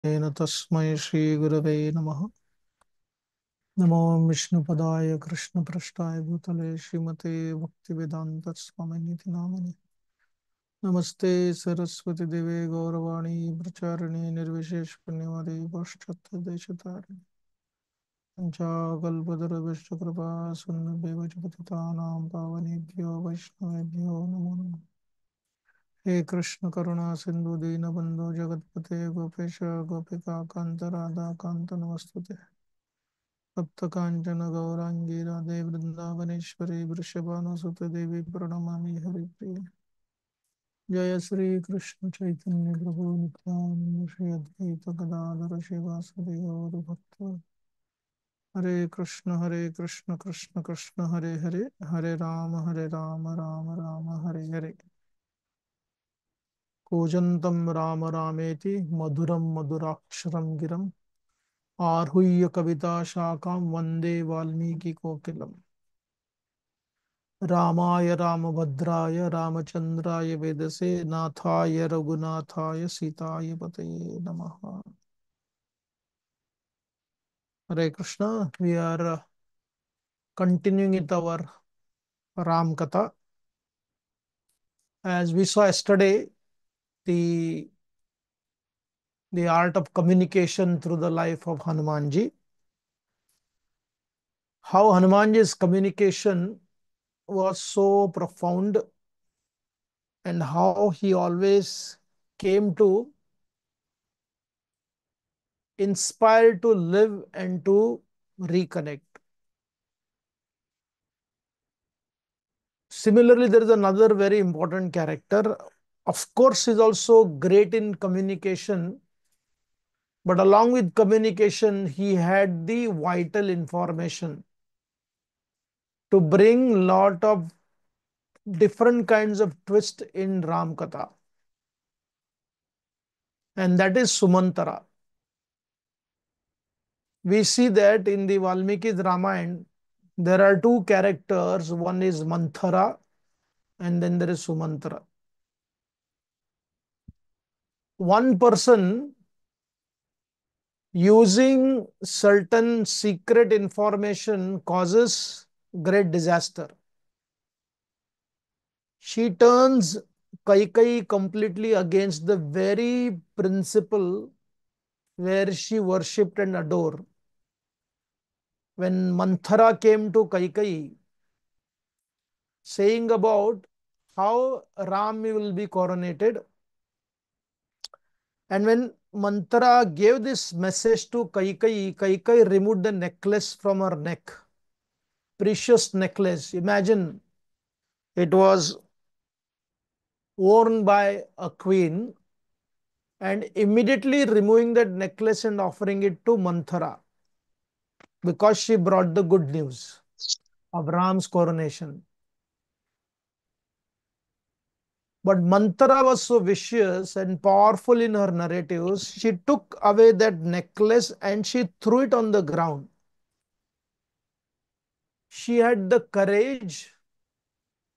येन तस्मै श्रीगुरवे नमः। नमो विष्णुपदाय कृष्णपृष्ठाय भूतले श्रीमते भक्तिवेदान्तस्वामिनिति नामिने। नमस्ते सरस्वती देवे गौरवाणी प्रचारिणे निर्विशेष पुण्यवदे पाश्चात्य देशतारिणे पंचाकल्पतरुभ्यश्च कृपा सिन्धुभ्यः च पतितानां पावनेभ्यो वैष्णवेभ्यो नमो नमः। हे कृष्ण करुणा सिंधु दीनबंधु जगतपते गोपेश गोपिका कांत राधा कांत नमस्तुते। तप्त कांचन गौरांगी राधे वृंदावनेश्वरी वृषभानुसुते देवी प्रणमामि हरिप्रिय। जय श्री कृष्ण चैतन्य प्रभु नित्यानंद श्री अद्वैत गदाधर शिवासदि गौर भक्त। हरे कृष्ण कृष्ण कृष्ण हरे हरे, हरे राम राम राम हरे हरे। कूजन्तं राम रामेति मधुरं मधुराक्षरं गिरम् आरुह्य कविताशाखां वन्दे वाल्मीकिकोकिलम्। रामाय रामभद्राय रामचन्द्राय वेदसे नाथाय रघुनाथाय सीताय पतये नमः। Hare Krishna, we are continuing with our Ram Katha. As we saw yesterday, the the art of communication through the life of Hanumanji. How Hanumanji's communication was so profound and how he always came to inspire to live and to reconnect. Similarly, there is another very important character. Of course, he's also great in communication, but along with communication, he had the vital information to bring lot of different kinds of twist in Ram Katha. And that is Sumantara. We see that in the Valmiki's Ramayana, there are two characters. One is Manthara and then there is Sumantara. One person using certain secret information causes great disaster. She turns Kaikai completely against the very principle where she worshipped and adored. When Manthara came to Kaikai, saying about how Ram will be coronated, and when Manthara gave this message to Kaikai, Kaikai removed the necklace from her neck. Precious necklace. Imagine it was worn by a queen, and immediately removing that necklace and offering it to Manthara because she brought the good news of Ram's coronation. But Manthara was so vicious and powerful in her narratives, she took away that necklace and she threw it on the ground. She had the courage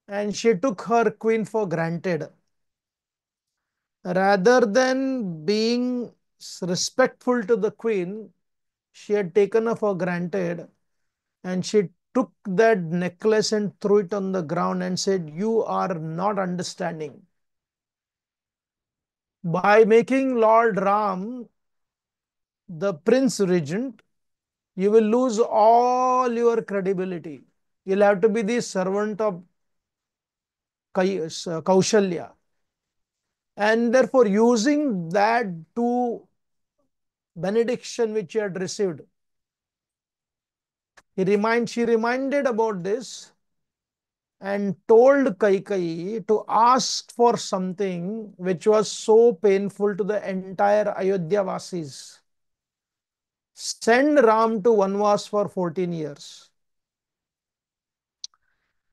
and she took her queen for granted. Rather than being respectful to the queen, she had taken her for granted and she took that necklace and threw it on the ground and said, "You are not understanding. By making Lord Ram the prince regent, you will lose all your credibility. You'll have to be the servant of Kaushalya." And therefore, using that to benediction which he had received, she reminded about this and told Kaikai to ask for something which was so painful to the entire Ayodhya Vasis. Send Ram to Vanvas for 14 years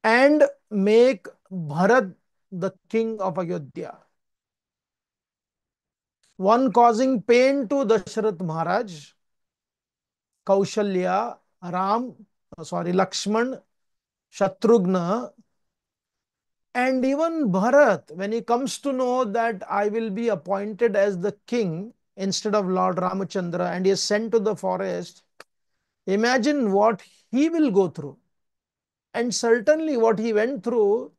and make Bharat the king of Ayodhya. One causing pain to Dasharath Maharaj, Kaushalya, Lakshman, Shatrughna, and even Bharat, when he comes to know that I will be appointed as the king, instead of Lord Ramachandra and he is sent to the forest, imagine what he will go through. And certainly what he went through,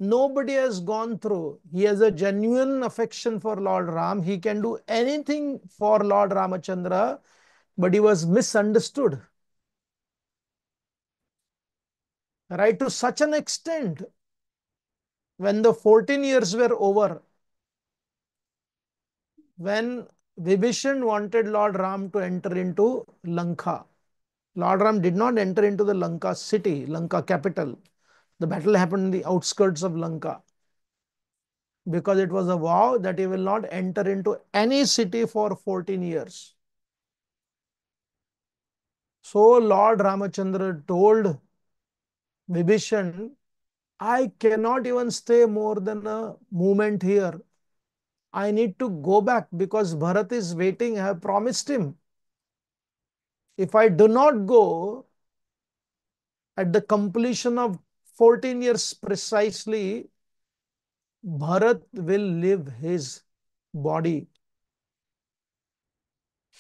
nobody has gone through. He has a genuine affection for Lord Ram. He can do anything for Lord Ramachandra, but he was misunderstood. Right, to such an extent, when the 14 years were over, when Vibhishan wanted Lord Ram to enter into Lanka, Lord Ram did not enter into the Lanka city, Lanka capital. The battle happened in the outskirts of Lanka because it was a vow that he will not enter into any city for 14 years. So Lord Ramachandra told Vibhishan, I cannot even stay more than a moment here. I need to go back because Bharat is waiting. I have promised him. If I do not go at the completion of 14 years precisely, Bharat will leave his body.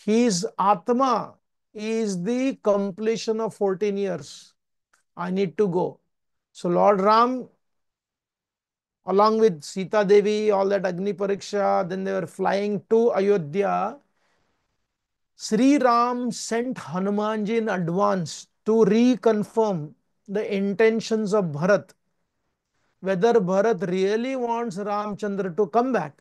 His Atma is the completion of 14 years. I need to go. So Lord Ram, along with Sita Devi, all that Agni Pariksha, then they were flying to Ayodhya. Sri Ram sent Hanumanji in advance to reconfirm the intentions of Bharat, whether Bharat really wants Ramchandra to come back.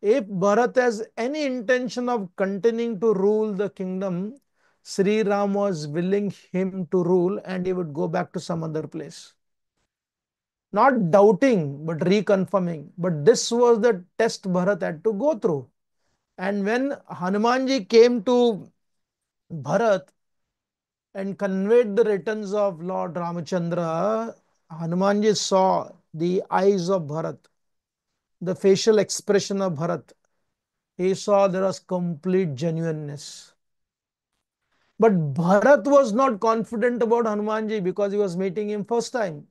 If Bharat has any intention of continuing to rule the kingdom, Sri Ram was willing him to rule and he would go back to some other place. Not doubting, but reconfirming. But this was the test Bharat had to go through. And when Hanumanji came to Bharat and conveyed the returns of Lord Ramachandra, Hanumanji saw the eyes of Bharat, the facial expression of Bharat. He saw there was complete genuineness. But Bharat was not confident about Hanumanji because he was meeting him first time.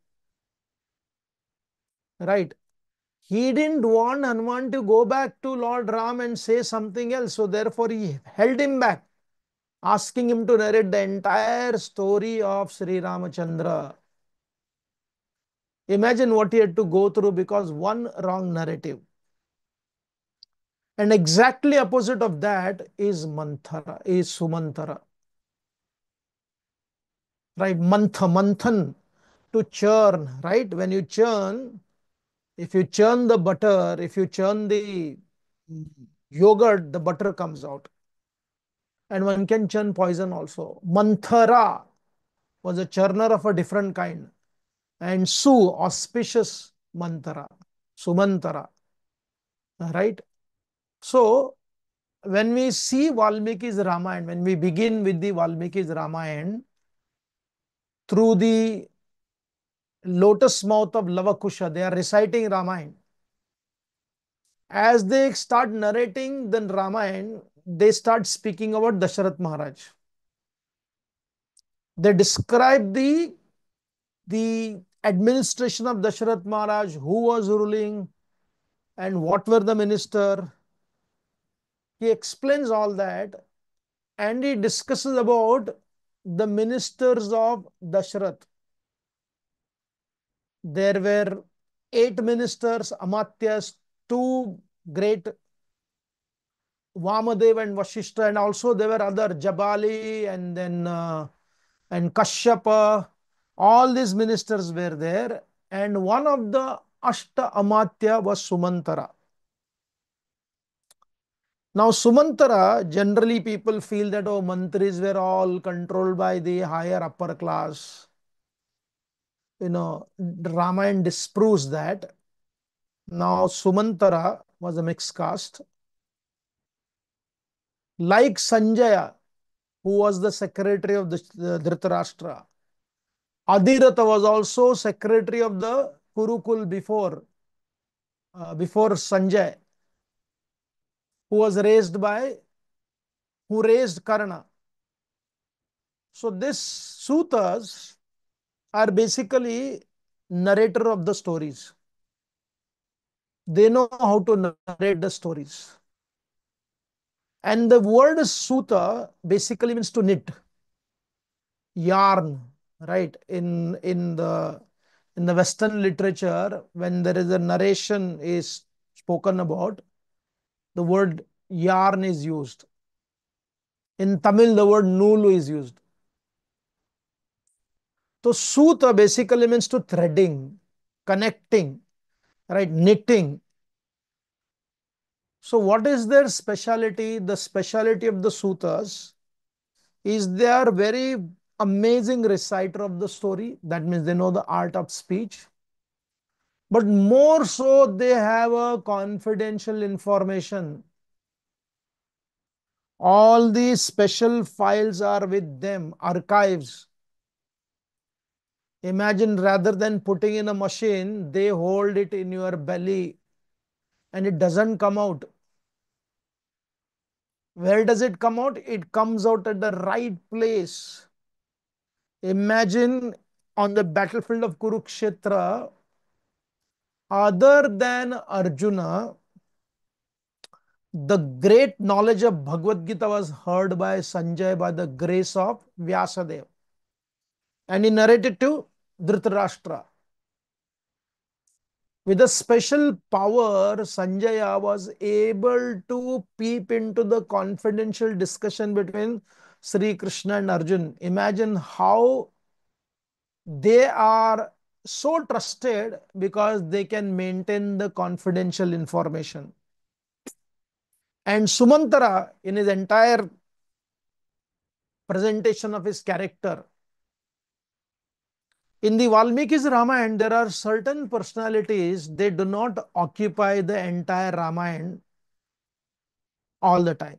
Right? He didn't want Hanuman to go back to Lord Ram and say something else. So therefore he held him back, asking him to narrate the entire story of Sri Ramachandra. Imagine what he had to go through because one wrong narrative. And exactly opposite of that is Manthara, is Sumantara. Right? Manthan, to churn, right? When you churn, if you churn the butter, if you churn the yogurt, the butter comes out. And one can churn poison also. Manthara was a churner of a different kind. And Su, auspicious Manthara, Sumantara. Right? So, when we see Valmiki's Ramayana, when we begin with the Valmiki's Ramayana, through the lotus mouth of Lavakusha, they are reciting Ramayana. As they start narrating the Ramayana, they start speaking about Dasharath Maharaj. They describe the administration of Dasharath Maharaj, who was ruling, and what were the minister. He explains all that and he discusses about the ministers of Dasharath. There were 8 ministers, Amatyas, two great, Vamadev and Vashishta, and also there were other Jabali and then and Kashyapa. All these ministers were there, and one of the Ashta Amatya was Sumantara. Now, Sumantara, generally people feel that, oh, mantris were all controlled by the higher upper class. Ramayana disproves that. Now, Sumantara was a mixed caste. Like Sanjaya, who was the secretary of the Dhritarashtra. Adhiratha was also secretary of the Kurukul before Sanjay, who was who raised Karna. So these sutas are basically narrator of the stories. They know how to narrate the stories. And the word suta basically means to knit, yarn, right? In the Western literature, when there is a narration is spoken about, the word yarn is used. In Tamil, the word nulu is used. So suta basically means to threading, connecting, right? Knitting. So what is their speciality? The speciality of the sutas is they are very amazing reciter of the story. That means they know the art of speech. But more so, they have a confidential information. All these special files are with them, archives. Imagine rather than putting in a machine, they hold it in your belly and it doesn't come out. Where does it come out? It comes out at the right place. Imagine on the battlefield of Kurukshetra, other than Arjuna, the great knowledge of Bhagavad Gita was heard by Sanjay by the grace of Vyasadeva. And he narrated to Dhritarashtra. With a special power, Sanjaya was able to peep into the confidential discussion between Sri Krishna and Arjun. Imagine how they are so trusted because they can maintain the confidential information. And Sumantara, in his entire presentation of his character, in the Valmiki's Ramayana, there are certain personalities, they do not occupy the entire Ramayana all the time.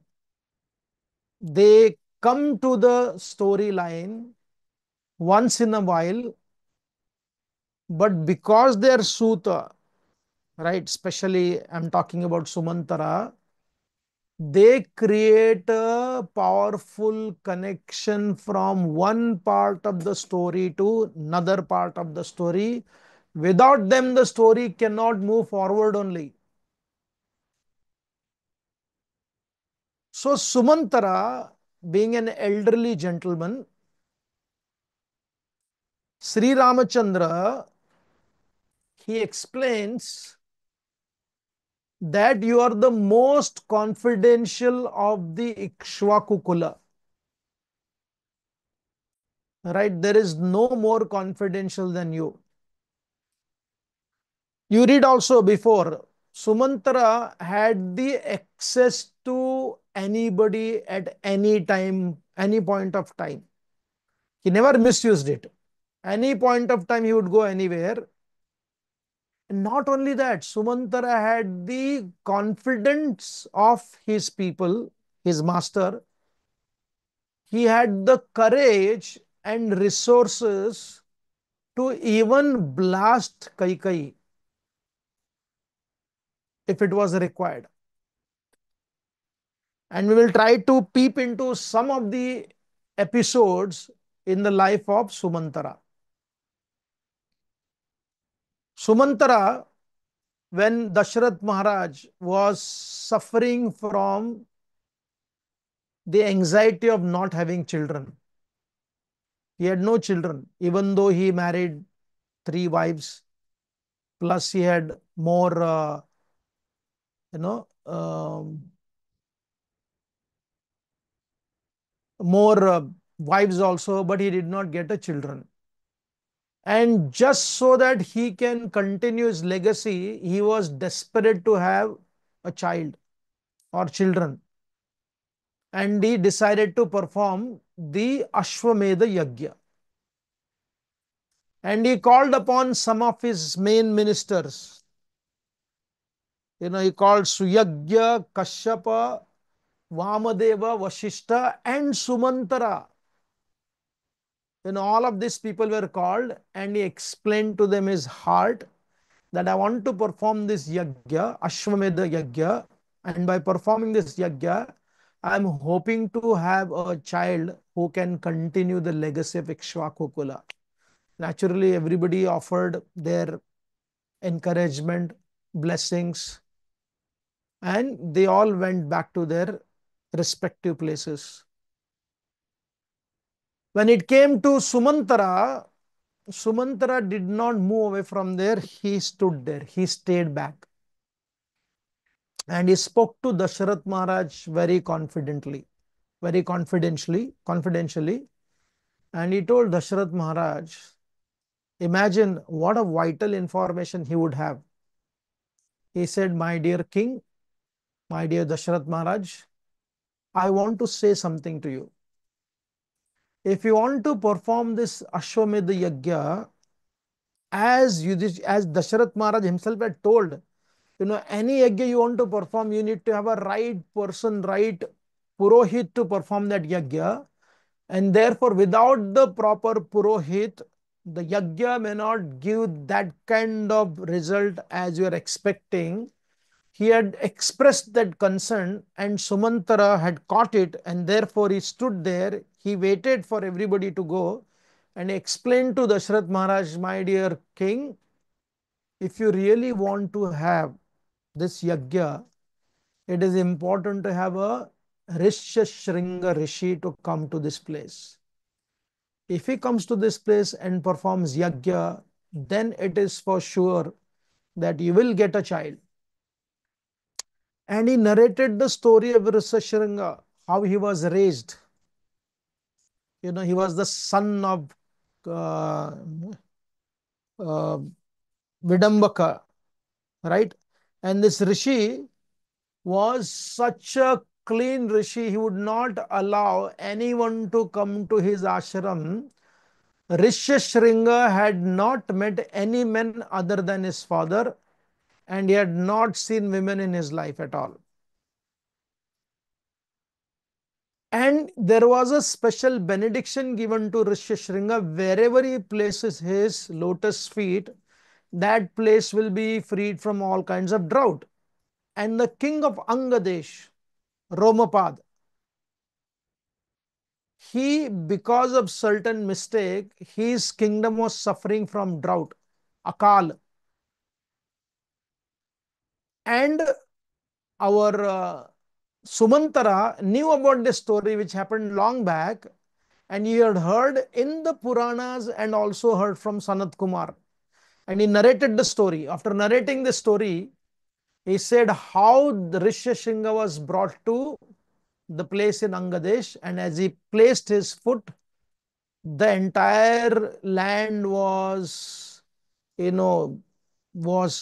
They come to the storyline once in a while, but because they are Suta, right? Especially I'm talking about Sumantara, they create a powerful connection from one part of the story to another part of the story. Without them, the story cannot move forward only. So Sumantara, being an elderly gentleman, Sri Ramachandra, he explains that you are the most confidential of the Ikshvaku Kula. Right? There is no more confidential than you. You read also before, Sumantara had the access to anybody at any time, any point of time. He never misused it. Any point of time, he would go anywhere. And not only that, Sumantara had the confidence of his people, his master. He had the courage and resources to even blast Kaikai if it was required. And we will try to peep into some of the episodes in the life of Sumantara. Sumantara, when Dashrath Maharaj was suffering from the anxiety of not having children, he had no children, even though he married three wives, plus he had more, you know, more wives also, but he did not get a children. And just so that he can continue his legacy, he was desperate to have a child or children. And he decided to perform the Ashwamedha Yajna. And he called upon some of his main ministers. He called Suyagya, Kashyapa, Vamadeva, Vashishta, and Sumantara. All of these people were called, and he explained to them his heart that I want to perform this yajna, Ashwamedha yajna, and by performing this yajna, I am hoping to have a child who can continue the legacy of Ikshvakukula. Naturally, everybody offered their encouragement, blessings, and they all went back to their respective places. When it came to Sumantara, Sumantara did not move away from there. He stood there. He stayed back. And he spoke to Dasharath Maharaj very confidently, very confidentially. And he told Dasharath Maharaj, imagine what a vital information he would have. He said, my dear king, my dear Dasharath Maharaj, I want to say something to you. If you want to perform this Ashwamedha Yajna, as Dasharath Maharaj himself had told, any yajna you want to perform, you need to have a right person, right purohit to perform that yajna. And therefore, without the proper purohit, the yajna may not give that kind of result as you are expecting. He had expressed that concern, and Sumantara had caught it, and therefore he stood there. He waited for everybody to go and explained to Dashrath Maharaj, my dear king, if you really want to have this yajna, it is important to have a Rishya Rishi to come to this place. If he comes to this place and performs yajna, then it is for sure that you will get a child. And he narrated the story of Rishya, how he was raised. He was the son of uh, uh, Vidambaka, right? And this Rishi was such a clean Rishi, he would not allow anyone to come to his ashram. Rishyashringa had not met any men other than his father, and he had not seen women in his life at all. And there was a special benediction given to Rishyashringa wherever he places his lotus feet, that place will be freed from all kinds of drought. And the king of Angadesh, Romapad, because of certain mistake, his kingdom was suffering from drought, Akal. And our Sumantara knew about this story which happened long back, and he had heard in the Puranas and also heard from Sanat Kumar. And he narrated the story. After narrating the story, he said how the Rishyasringa was brought to the place in Angadesh, and as he placed his foot, the entire land was, you know,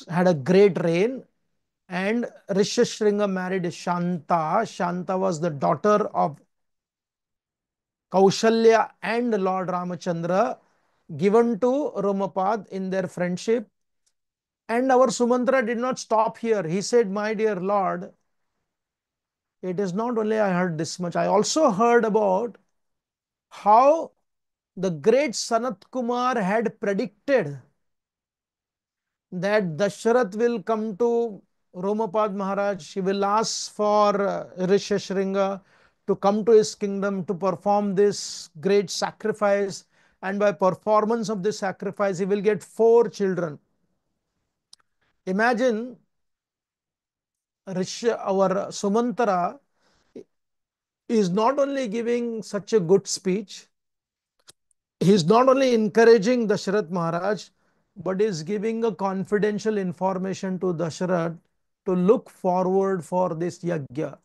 had a great rain. And Rishyashringa married Shanta. Shanta was the daughter of Kaushalya and Lord Ramachandra, given to Romapad in their friendship. And our Sumantra did not stop here. He said, my dear Lord, it is not only I heard this much, I also heard about how the great Sanat Kumar had predicted that Dasharath will come to Romapad Maharaj. He will ask for Rishashringa to come to his kingdom to perform this great sacrifice. And by performance of this sacrifice, he will get 4 children. Imagine our Sumantara is not only giving such a good speech, he is not only encouraging Dasharath Maharaj, but is giving a confidential information to Dasharath to look forward for this yajna.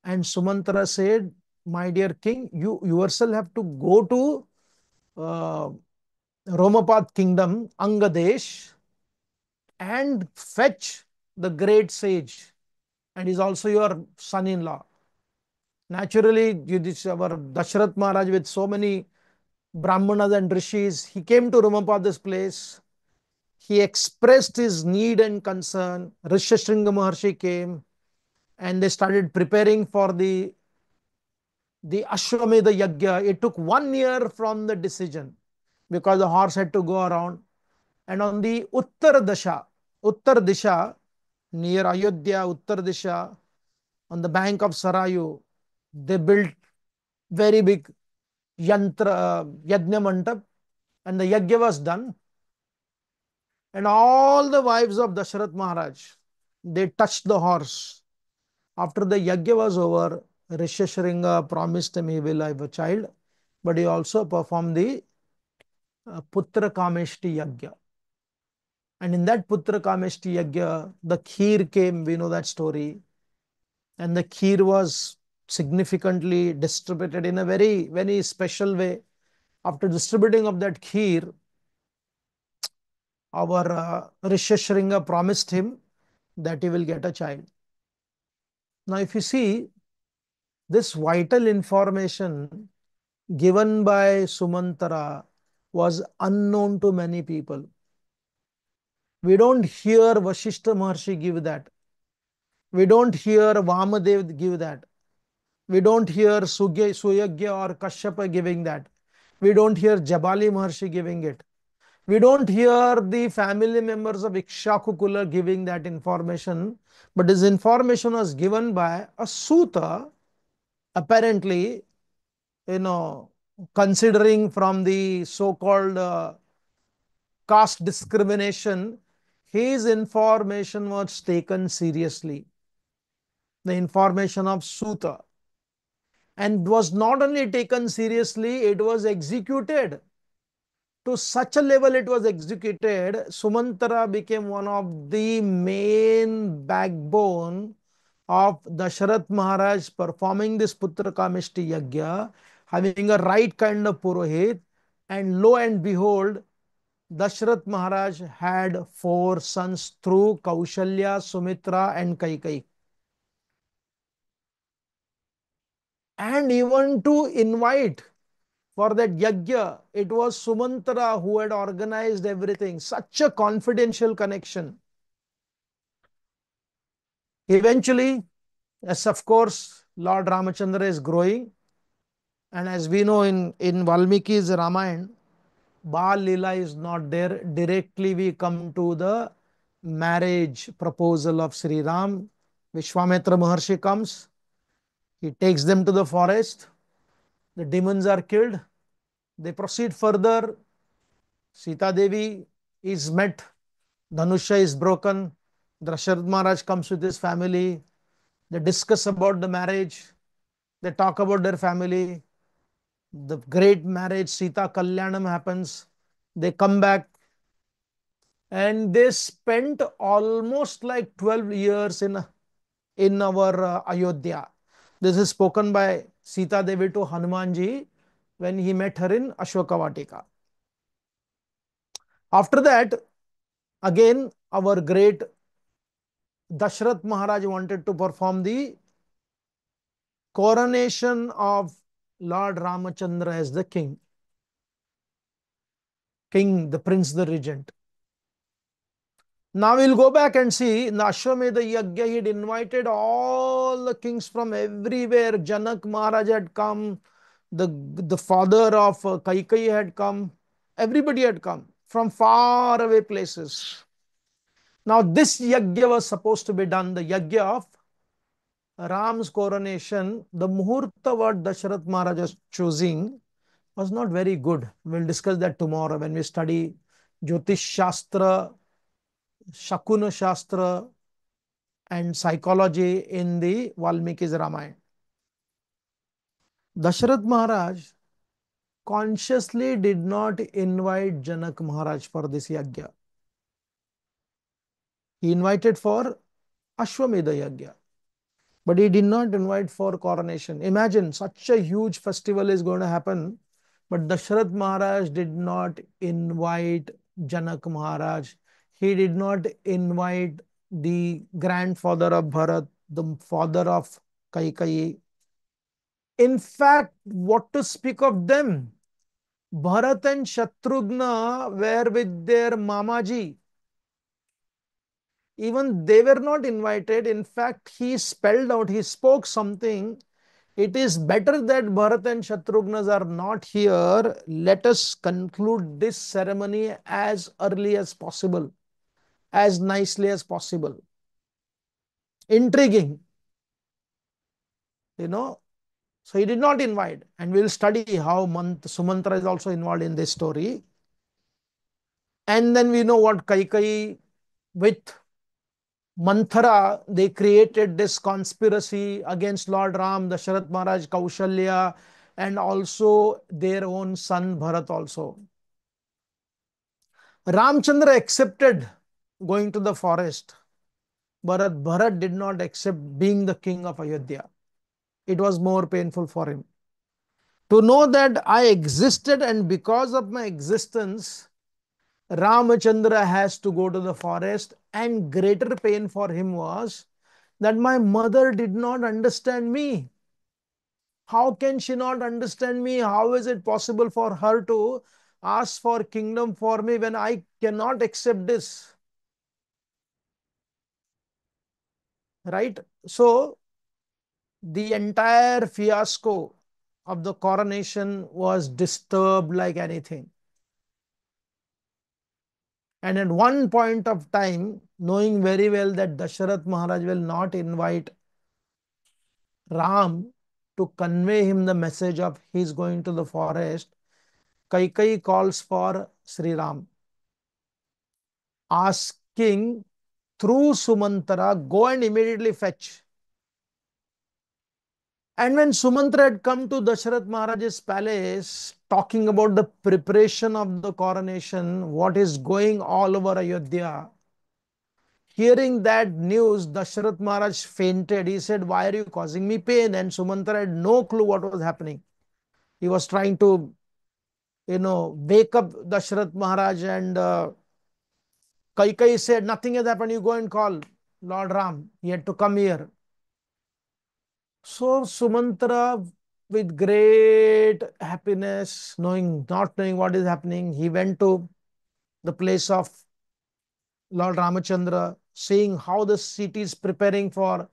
And Sumantara said, my dear king, you yourself have to go to uh, Romapad kingdom, Angadesh, and fetch the great sage. And he's also your son-in-law. Naturally, our Dasharath Maharaj with so many Brahmanas and Rishis, he came to Romapad's place. He expressed his need and concern. Rishashringa Maharshi came and they started preparing for the Ashwamedha Yajna. It took 1 year from the decision because the horse had to go around. And on the Uttar Disha, near Ayodhya, Uttar Disha, on the bank of Sarayu, they built very big Yajna Mandap, and the Yajna was done. And all the wives of Dasharath Maharaj, they touched the horse. After the yajna was over, Rishashringa promised him he will have a child, but he also performed the Putra Kameshti Yagya. And in that Putra Kameshti Yagya, the kheer came, we know that story. And the kheer was significantly distributed in a very, very special way. After distributing of that kheer, our Rishashringa promised him that he will get a child. Now, if you see this vital information given by Sumantara was unknown to many people. We don't hear Vashishta Maharshi give that. We don't hear Vamadev give that. We don't hear Suyagya or Kashyapa giving that. We don't hear Jabali Maharshi giving it. We don't hear the family members of Ikshakukula giving that information. But this information was given by a Suta, apparently, you know, considering from the so-called caste discrimination, his information was taken seriously. The information of Suta. And was not only taken seriously, it was executed. To such a level it was executed, Sumantara became one of the main backbone of Dasharath Maharaj performing this Putra Kameshti Yagya, having a right kind of Purohit, and lo and behold, Dasharath Maharaj had four sons through Kaushalya, Sumitra, and Kaikai. And even to invite for that yagya, it was Sumantara who had organized everything. Such a confidential connection. Eventually, as of course, Lord Ramachandra is growing. And as we know in Valmiki's Ramayana, Bal Leela is not there. Directly we come to the marriage proposal of Sri Ram. Vishwamitra Maharshi comes. He takes them to the forest. The demons are killed. They proceed further. Sita Devi is met. Dhanusha is broken. Dasharatha Maharaj comes with his family. They discuss about the marriage. They talk about their family. The great marriage, Sita Kalyanam happens. They come back and they spent almost like 12 years in our Ayodhya. This is spoken by Sita Devi to Hanumanji when he met her in Ashokavatika. After that, again, our great Dashrath Maharaj wanted to perform the coronation of Lord Ramachandra as the king, the prince, the regent. Now we'll go back and see in the Ashwamedha Yagya, he had invited all the kings from everywhere. Janak Maharaj had come, the father of Kaikeyi had come, everybody had come from far away places. Now this Yagya was supposed to be done, the Yagya of Ram's coronation. The Muhurta what Dasharath Maharaj was choosing was not very good. We'll discuss that tomorrow when we study Jyotish Shastra, Shakuna Shastra, and psychology in the Valmiki's Ramayana. Dasharath Maharaj consciously did not invite Janak Maharaj for this yagya. He invited for Ashwamedha Yagya, but he did not invite for coronation. Imagine such a huge festival is going to happen, but Dasharath Maharaj did not invite Janak Maharaj. He did not invite the grandfather of Bharat, the father of Kaikeyi. In fact, what to speak of them? Bharat and Shatrughna were with their Mamaji. Even they were not invited. In fact, he spelled out, he spoke something. It is better that Bharat and Shatrughnas are not here. Let us conclude this ceremony as early as possible, as nicely as possible. Intriguing, you know. So he did not invite. And we'll study how Sumantra is also involved in this story. And then we know what Kaikeyi with Manthara, they created this conspiracy against Lord Ram, Dasharath Maharaj, Kaushalya, and also their own son Bharat also. Ramchandra accepted going to the forest. Bharat did not accept being the king of Ayodhya. It was more painful for him. To know that I existed, and because of my existence, Ramachandra has to go to the forest, and greater pain for him was that my mother did not understand me. How can she not understand me? How is it possible for her to ask for kingdom for me when I cannot accept this? Right? So, the entire fiasco of the coronation was disturbed like anything. And at one point of time, knowing very well that Dasharath Maharaj will not invite Ram to convey him the message of he's going to the forest, Kaikai calls for Sri Ram, asking through Sumantara, go and immediately fetch. And when Sumantra had come to Dasharath Maharaj's palace, talking about the preparation of the coronation, what is going all over Ayodhya, hearing that news, Dasharath Maharaj fainted. He said, why are you causing me pain? And Sumantra had no clue what was happening. He was trying to, wake up Dasharath Maharaj, and Kaikai said, nothing has happened. You go and call Lord Ram. He had to come here. So Sumantra, with great happiness, not knowing what is happening, he went to the place of Lord Ramachandra, seeing how the city is preparing for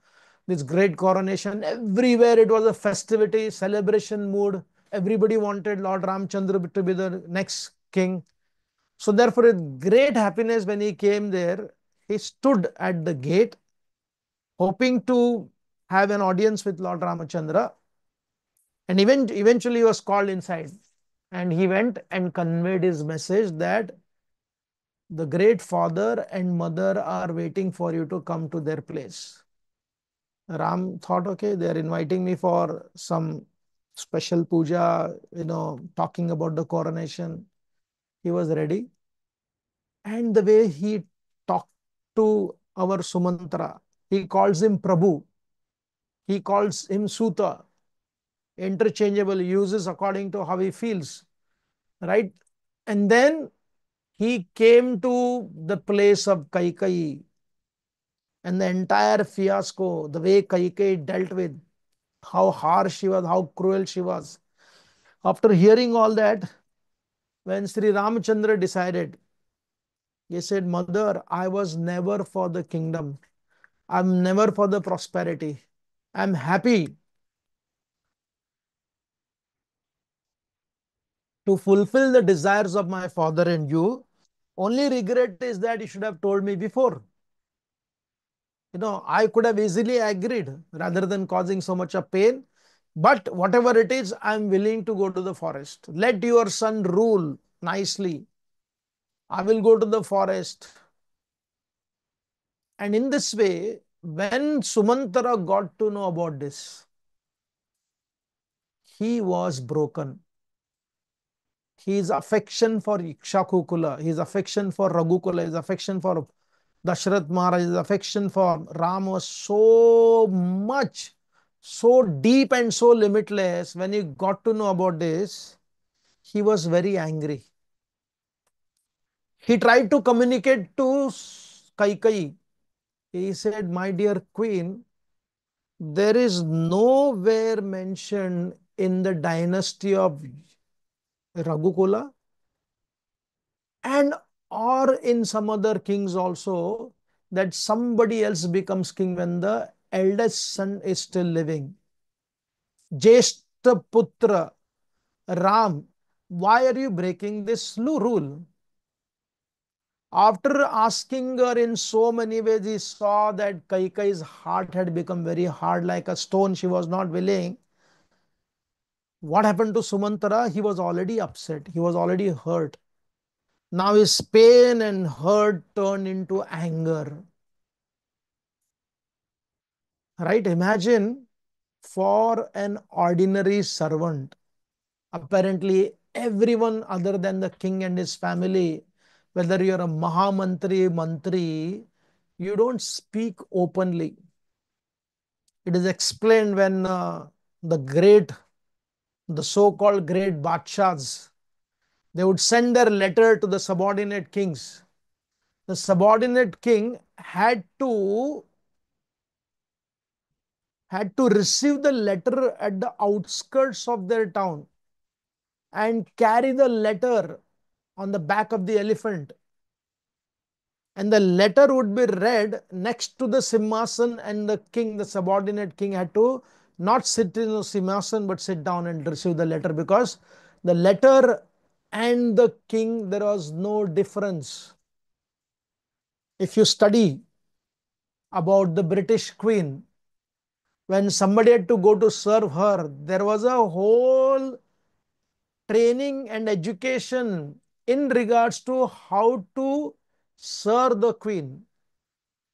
this great coronation. Everywhere it was a festivity, celebration mood. Everybody wanted Lord Ramchandra to be the next king. So therefore, with great happiness when he came there, he stood at the gate, hoping to have an audience with Lord Ramachandra. And eventually he was called inside. And he went and conveyed his message that the great father and mother are waiting for you to come to their place. Ram thought, okay, they are inviting me for some special puja, talking about the coronation. He was ready. And the way he talked to our Sumantra, he calls him Prabhu, he calls him Suta, interchangeable uses according to how he feels, right? And then he came to the place of Kaikai, and the entire fiasco, the way Kaikai dealt with, how harsh she was, how cruel she was. After hearing all that, when Sri Ramchandra decided, he said, Mother, I was never for the kingdom. I'm never for the prosperity. I'm happy to fulfill the desires of my father and you. Only regret is that you should have told me before. I could have easily agreed rather than causing so much of pain. But whatever it is, I'm willing to go to the forest. Let your son rule nicely. I will go to the forest. And in this way, when Sumantara got to know about this, he was broken. His affection for Ikshakukula, his affection for Raghukula, his affection for Dashrath Maharaj, his affection for Ram was so much, so deep and so limitless. When he got to know about this, he was very angry. He tried to communicate to Kaikai. He said, my dear queen, there is nowhere mentioned in the dynasty of Raghukula and or in some other kings also that somebody else becomes king when the eldest son is still living. Jeshta Putra Ram, why are you breaking this rule? After asking her in so many ways, he saw that Kaikai's heart had become very hard like a stone. She was not willing. What happened to Sumantara? He was already upset. He was already hurt. Now his pain and hurt turned into anger. Right? Imagine for an ordinary servant, apparently everyone other than the king and his family, whether you're a Mahamantri, Mantri, you don't speak openly. It is explained when the great, the so-called great Badshahs, they would send their letter to the subordinate kings. The subordinate king had to receive the letter at the outskirts of their town and carry the letter on the back of the elephant. And the letter would be read next to the simmasan, and the king, the subordinate king, had to not sit in the simmasan but sit down and receive the letter, because the letter and the king, there was no difference. If you study about the British Queen, when somebody had to go to serve her, there was a whole training and education in regards to how to serve the queen.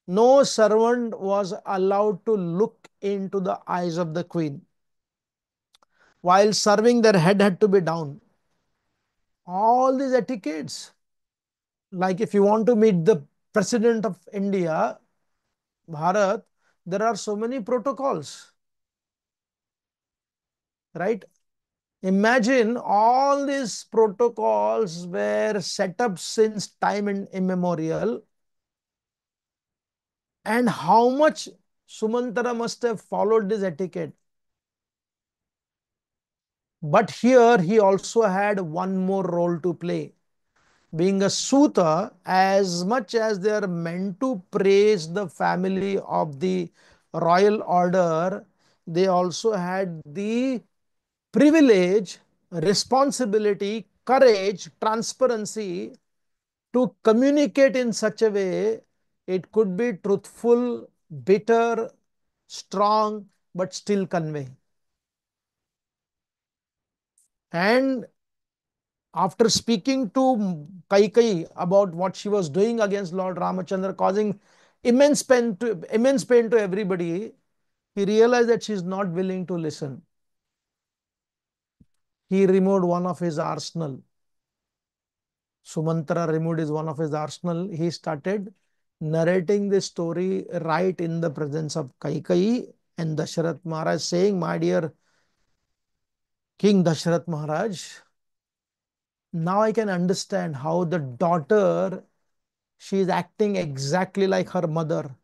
No servant was allowed to look into the eyes of the queen. While serving, their head had to be down. All these etiquettes. Like if you want to meet the president of India, Bharat, there are so many protocols, right? Imagine all these protocols were set up since time immemorial, and how much Sumantara must have followed this etiquette. But here he also had one more role to play. Being a Suta, as much as they are meant to praise the family of the royal order, they also had the privilege, responsibility, courage, transparency to communicate in such a way it could be truthful, bitter, strong, but still convey. And after speaking to Kaikai about what she was doing against Lord Ramachandra, causing immense pain to everybody, he realized that she is not willing to listen. He removed one of his arsenal. Sumantra removed his one of his arsenal. He started narrating this story right in the presence of Kaikai and Dasharath Maharaj, saying, "My dear King Dasharath Maharaj, now I can understand how the daughter, she is acting exactly like her mother."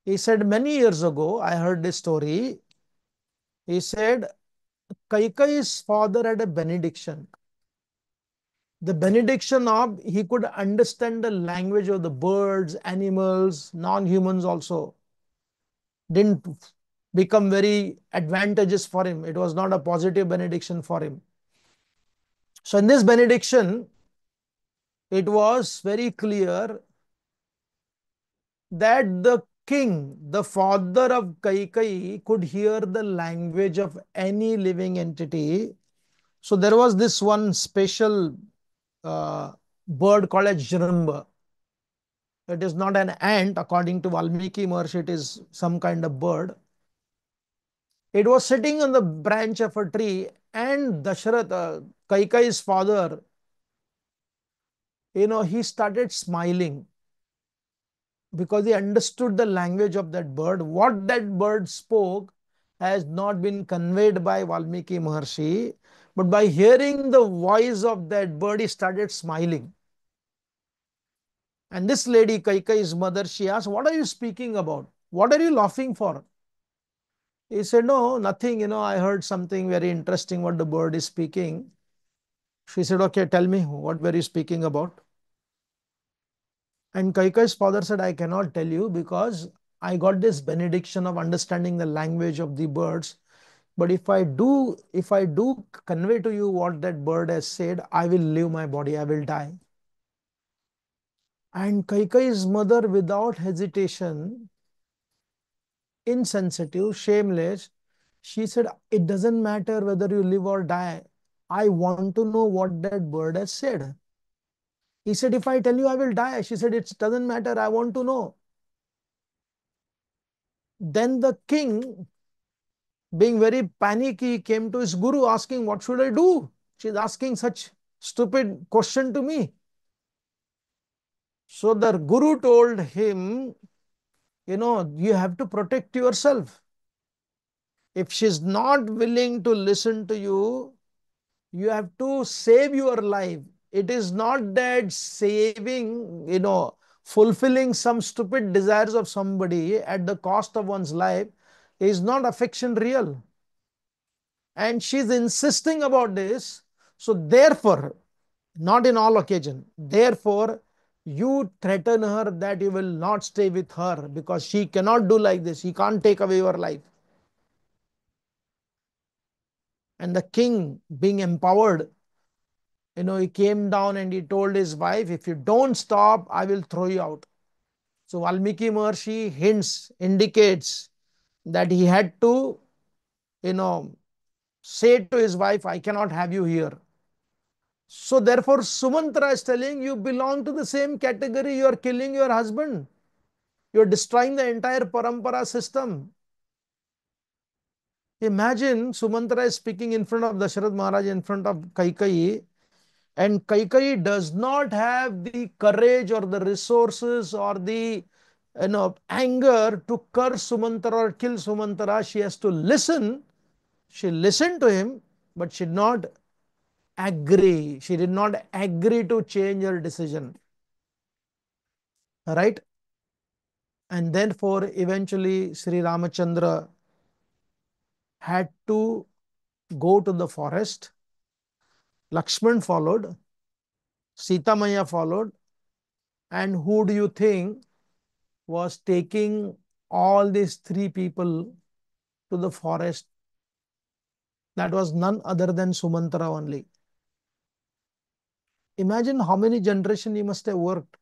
He said, "Many years ago, I heard this story." He said, Kaikai's father had a benediction. The benediction of he could understand the language of the birds, animals, non-humans also. Didn't become very advantageous for him. It was not a positive benediction for him. So in this benediction, it was very clear that the king, the father of Kaikai, could hear the language of any living entity. So there was this one special uh, bird called as Jramba. It is not an ant, according to Valmiki Maharshi, it is some kind of bird. It was sitting on the branch of a tree, and Dasharath, Kaikai's father, he started smiling because he understood the language of that bird. What that bird spoke has not been conveyed by Valmiki Maharshi, but by hearing the voice of that bird, he started smiling. And this lady, Kaikai's mother, she asked, "What are you speaking about? What are you laughing for?" He said, "No, nothing. I heard something very interesting what the bird is speaking." She said, "Okay, tell me, what were you speaking about?" And Kaikai's father said, "I cannot tell you because I got this benediction of understanding the language of the birds. But if I do convey to you what that bird has said, I will leave my body, I will die." And Kaikai's mother, without hesitation, insensitive, shameless, she said, "It doesn't matter whether you live or die. I want to know what that bird has said." He said, "If I tell you, I will die." She said, "It doesn't matter. I want to know." Then the king, being very panicky, came to his guru asking, "What should I do? She's asking such stupid question to me." So the guru told him, you have to protect yourself. If she's not willing to listen to you, you have to save your life. It is not that saving, fulfilling some stupid desires of somebody at the cost of one's life is not affection real. And she's insisting about this. So therefore, not in all occasion, therefore, you threaten her that you will not stay with her because she cannot do like this. She can't take away your life. And the king, being empowered, he came down and he told his wife, "If you don't stop, I will throw you out." So Valmiki Maharshi hints, indicates that he had to, you know, say to his wife, "I cannot have you here." So therefore, Sumantra is telling, you belong to the same category. You are killing your husband. You are destroying the entire parampara system. Imagine Sumantra is speaking in front of Dasharath Maharaj, in front of Kaikeyi, and Kaikeyi does not have the courage or the resources or the anger to curse Sumantra or kill Sumantra. She has to listen. She listened to him, but she did not agree. She did not agree to change her decision. Right? And therefore, eventually, Sri Ramachandra had to go to the forest. Lakshman followed, Sita Maya followed, and who do you think was taking all these three people to the forest? That was none other than Sumantra only. Imagine how many generations he must have worked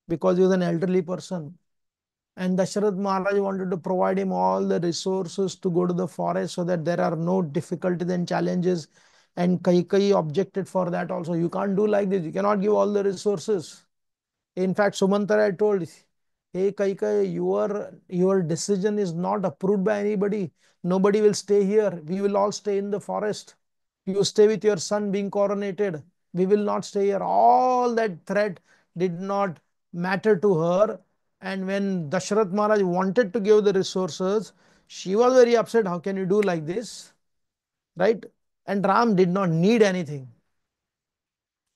because he was an elderly person. And Dasharath Maharaj wanted to provide him all the resources to go to the forest so that there are no difficulties and challenges. And Kaikeyi objected for that also. You can't do like this. You cannot give all the resources. In fact, Sumantra had told, "Hey Kaikeyi, your decision is not approved by anybody. Nobody will stay here. We will all stay in the forest. You stay with your son being coronated. We will not stay here." All that threat did not matter to her. And when Dasharath Maharaj wanted to give the resources, she was very upset. How can you do like this? Right? And Ram did not need anything.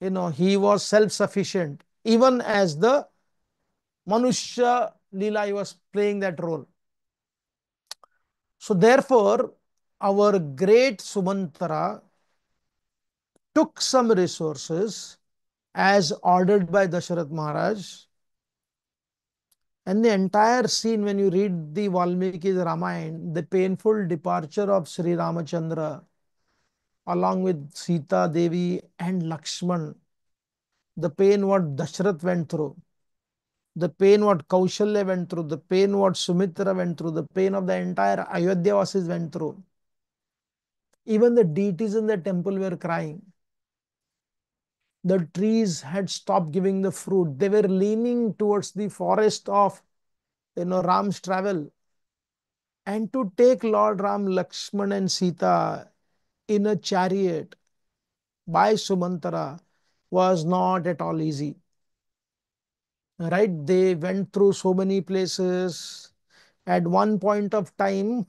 He was self-sufficient. Even as the Manushya Leela, he was playing that role. So therefore, our great Sumantra took some resources as ordered by Dasharath Maharaj. And the entire scene, when you read the Valmiki Ramayana, the painful departure of Sri Ramachandra, along with Sita Devi and Lakshman, the pain what Dasharath went through, the pain what Kaushalya went through, the pain what Sumitra went through, the pain of the entire Ayodhya Vasis went through. Even the deities in the temple were crying. The trees had stopped giving the fruit. They were leaning towards the forest of Ram's travel. And to take Lord Ram, Lakshman, and Sita in a chariot by Sumantra was not at all easy. Right? They went through so many places. At one point of time,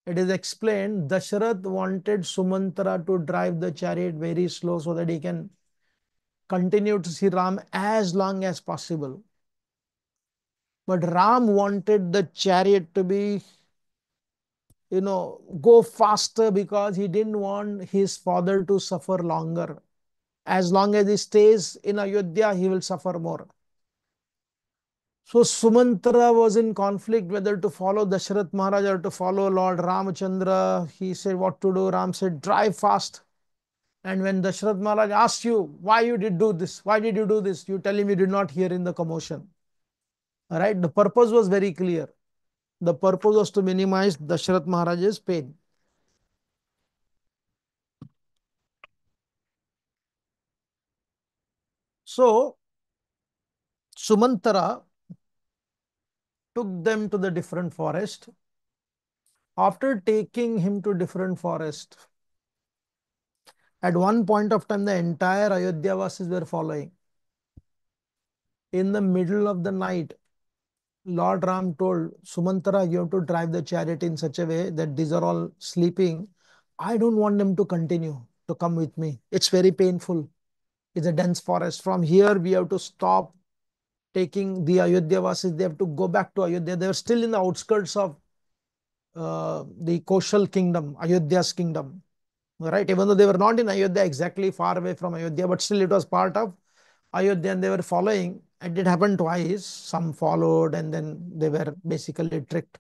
it is explained, Dasharath wanted Sumantra to drive the chariot very slow so that he can continue to see Ram as long as possible. But Ram wanted the chariot to be, go faster because he didn't want his father to suffer longer. As long as he stays in Ayodhya, he will suffer more. So Sumantra was in conflict whether to follow Dasharath Maharaj or to follow Lord Ramachandra. He said what to do. Ram said, drive fast. And when Dasharath Maharaj asked you, why you did do this? Why did you do this? You tell him you did not hear in the commotion. All right. The purpose was very clear. The purpose was to minimize Dasharath Maharaj's pain. So Sumantra took them to the different forest. After taking him to different forest, at one point of time, the entire Ayodhya Vasis were following. In the middle of the night, Lord Ram told Sumantara, you have to drive the chariot in such a way that these are all sleeping. I don't want them to continue to come with me. It's very painful. It's a dense forest. From here, we have to stop taking the Ayodhya Vasis. They have to go back to Ayodhya. They were still in the outskirts of the Koshal kingdom, Ayodhya's kingdom. Right? Even though they were not in Ayodhya, exactly far away from Ayodhya, but still it was part of Ayodhya and they were following. And it happened twice. Some followed and then they were basically tricked.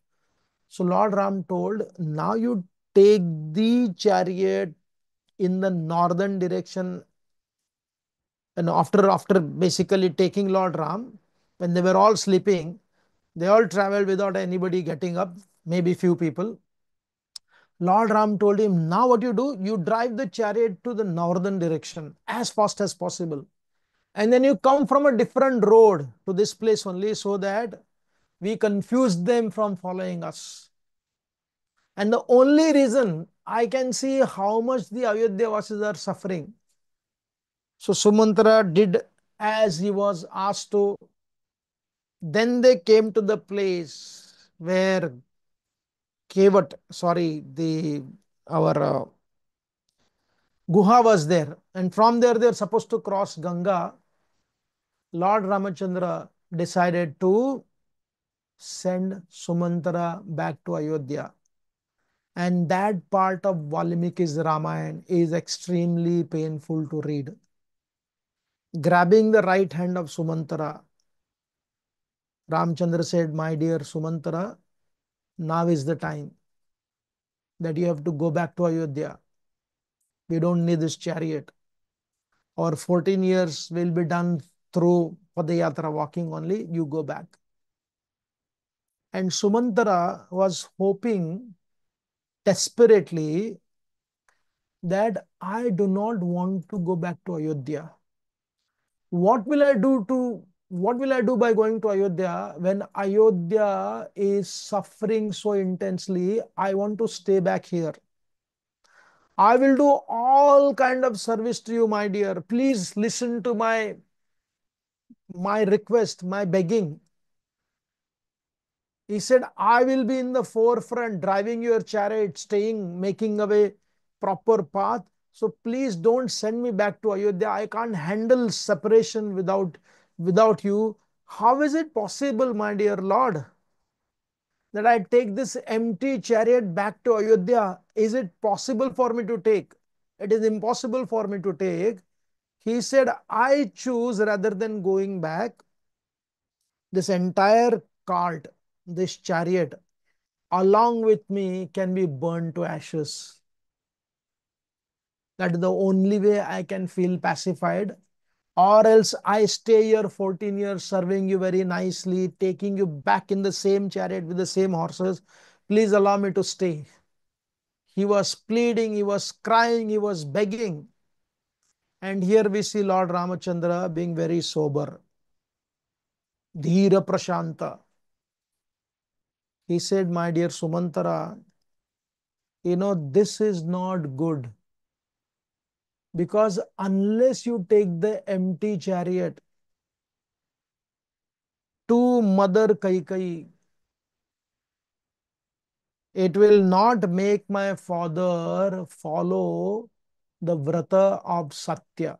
So Lord Ram told, now you take the chariot in the northern direction. And after basically taking Lord Ram, when they were all sleeping, they all traveled without anybody getting up, maybe few people. Lord Ram told him, now what you do, you drive the chariot to the northern direction as fast as possible. And then you come from a different road to this place only so that we confuse them from following us. And the only reason I can see how much the Ayodhya Vasis are suffering. So Sumantara did as he was asked to. Then they came to the place where Kevat, sorry, the our Guha was there. And from there, they're supposed to cross Ganga. Lord Ramachandra decided to send Sumantara back to Ayodhya. And that part of Valmiki's Ramayana is extremely painful to read. Grabbing the right hand of Sumantara, Ramchandra said, my dear Sumantara, now is the time that you have to go back to Ayodhya. We don't need this chariot. Our 14 years will be done through Padayatra walking only. You go back. And Sumantara was hoping desperately that I do not want to go back to Ayodhya. What will I do to what will I do by going to Ayodhya when Ayodhya is suffering so intensely? I want to stay back here. I will do all kind of service to you, my dear. Please listen to my request, my begging. He said, I will be in the forefront, driving your chariot, staying, making away proper path. So please don't send me back to Ayodhya. I can't handle separation without you. How is it possible, my dear Lord, that I take this empty chariot back to Ayodhya? Is it possible for me to take? It is impossible for me to take. He said, I choose rather than going back, this entire cart, this chariot, along with me can be burned to ashes. That is the only way I can feel pacified. Or else I stay here 14 years serving you very nicely, taking you back in the same chariot with the same horses. Please allow me to stay. He was pleading, he was crying, he was begging. And here we see Lord Ramachandra being very sober. Dhira Prashanta. He said, my dear Sumantara, this is not good. Because unless you take the empty chariot to Mother Kaikai, it will not make my father follow the vrata of Satya.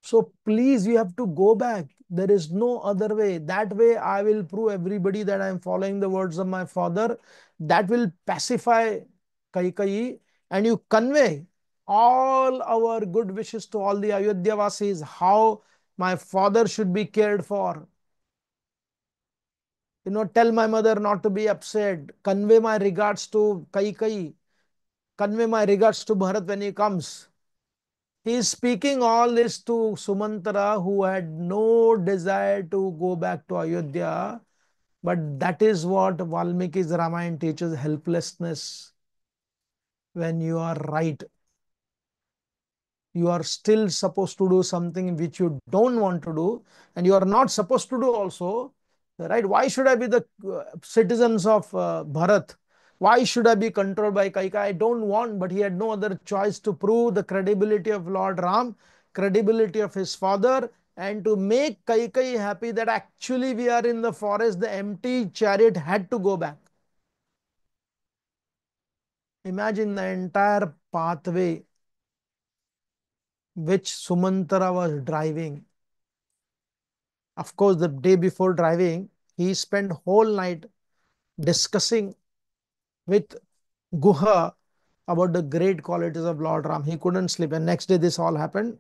So please, you have to go back. There is no other way. That way, I will prove everybody that I am following the words of my father. That will pacify Kaikai, and you convey all our good wishes to all the Ayodhya Vasis, how my father should be cared for. Tell my mother not to be upset. Convey my regards to Kaikai. Convey my regards to Bharat when he comes. He is speaking all this to Sumantara, who had no desire to go back to Ayodhya. But that is what Valmiki's Ramayana teaches, helplessness. When you are right, you are still supposed to do something which you don't want to do, and you are not supposed to do also. right? Why should I be the citizens of Bharat? Why should I be controlled by Kaika? I don't want, but he had no other choice to prove the credibility of Lord Ram, credibility of his father, and to make Kaikai happy that actually we are in the forest, the empty chariot had to go back. Imagine the entire pathway which Sumantra was driving. Of course, the day before driving, he spent whole night discussing with Guha about the great qualities of Lord Ram. He couldn't sleep. And next day, this all happened.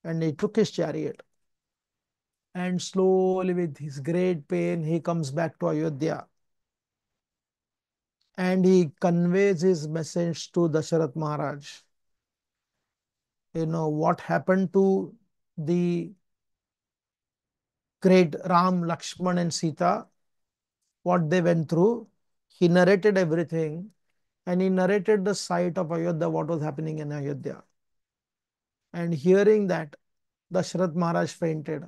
And he took his chariot. And slowly, with his great pain, he comes back to Ayodhya. And he conveys his message to Dasharath Maharaj. You know, what happened to the great Ram, Lakshman, and Sita, what they went through. He narrated everything. And he narrated the sight of Ayodhya, what was happening in Ayodhya. And hearing that, Dasharath Maharaj fainted.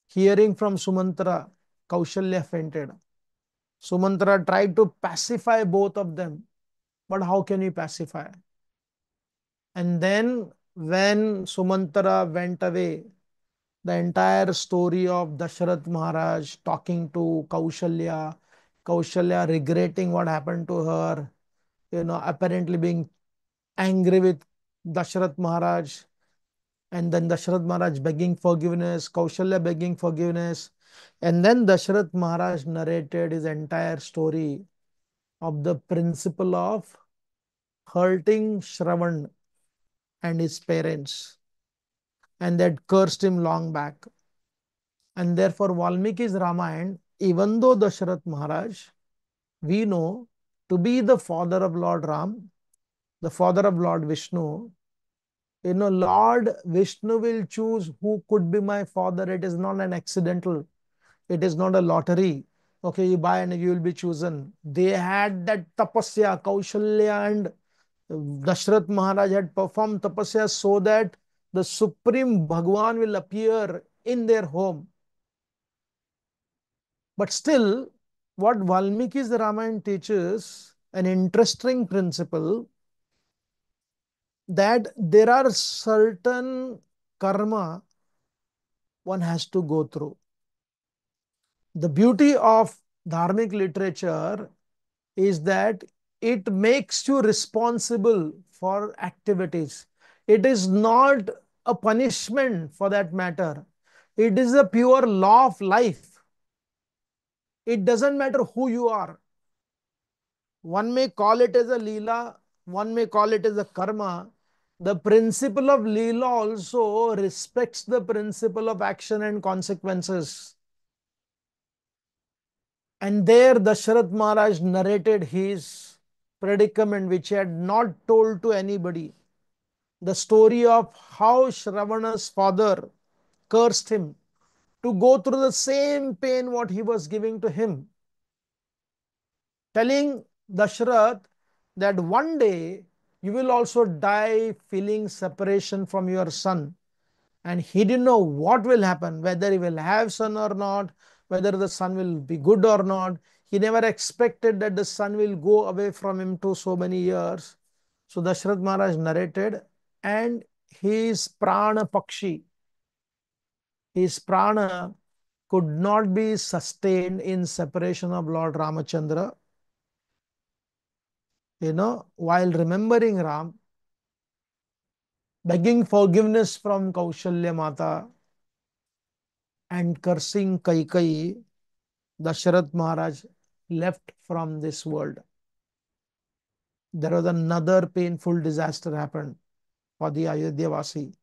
Hearing from Sumantra, Kaushalya fainted. Sumantra tried to pacify both of them, but how can you pacify? And then when Sumantra went away, the entire story of Dasharath Maharaj talking to Kaushalya, Kaushalya regretting what happened to her, apparently being angry with Dasharath Maharaj, and then Dasharath Maharaj begging forgiveness, Kaushalya begging forgiveness, and then Dasharath Maharaj narrated his entire story of the principle of hurting Shravan and his parents, and that cursed him long back. And therefore, Valmiki's Ramayana, even though Dasharath Maharaj, we know to be the father of Lord Ram, the father of Lord Vishnu, Lord Vishnu will choose who could be my father. It is not an accidental. It is not a lottery. Okay, you buy and you will be chosen. They had that tapasya, Kaushalya and Dashrath Maharaj had performed tapasya so that the Supreme Bhagwan will appear in their home. But still, what Valmiki's Ramayana teaches an interesting principle that there are certain karma one has to go through. The beauty of dharmic literature is that it makes you responsible for activities. It is not a punishment for that matter. It is a pure law of life. It doesn't matter who you are. One may call it as a leela, one may call it as a karma. The principle of leela also respects the principle of action and consequences. And there Dasharath Maharaj narrated his predicament, which he had not told to anybody. The story of how Shravana's father cursed him to go through the same pain what he was giving to him, telling Dasharath that one day you will also die feeling separation from your son. And he didn't know what will happen, whether he will have son or not, whether the son will be good or not. He never expected that the son will go away from him to so many years. So Dashrath Maharaj narrated, and his prana pakshi, his prana could not be sustained in separation of Lord Ramachandra. While remembering Ram, begging forgiveness from Kaushalya Mata, and cursing Kaikai, Dasharath Maharaj left from this world. There was another painful disaster happened for the Ayodhya Vasi.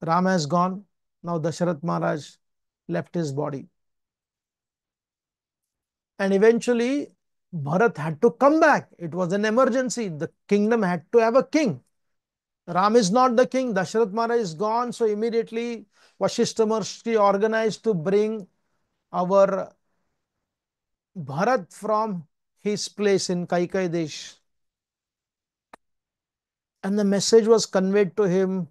Ram has gone. Now Dasharath Maharaj left his body. And eventually Bharat had to come back. It was an emergency. The kingdom had to have a king. Ram is not the king. Dasharath Maharaj is gone. So immediately Vashishta Maharshi organized to bring our Bharat from his place in Kaikai Desh. And the message was conveyed to him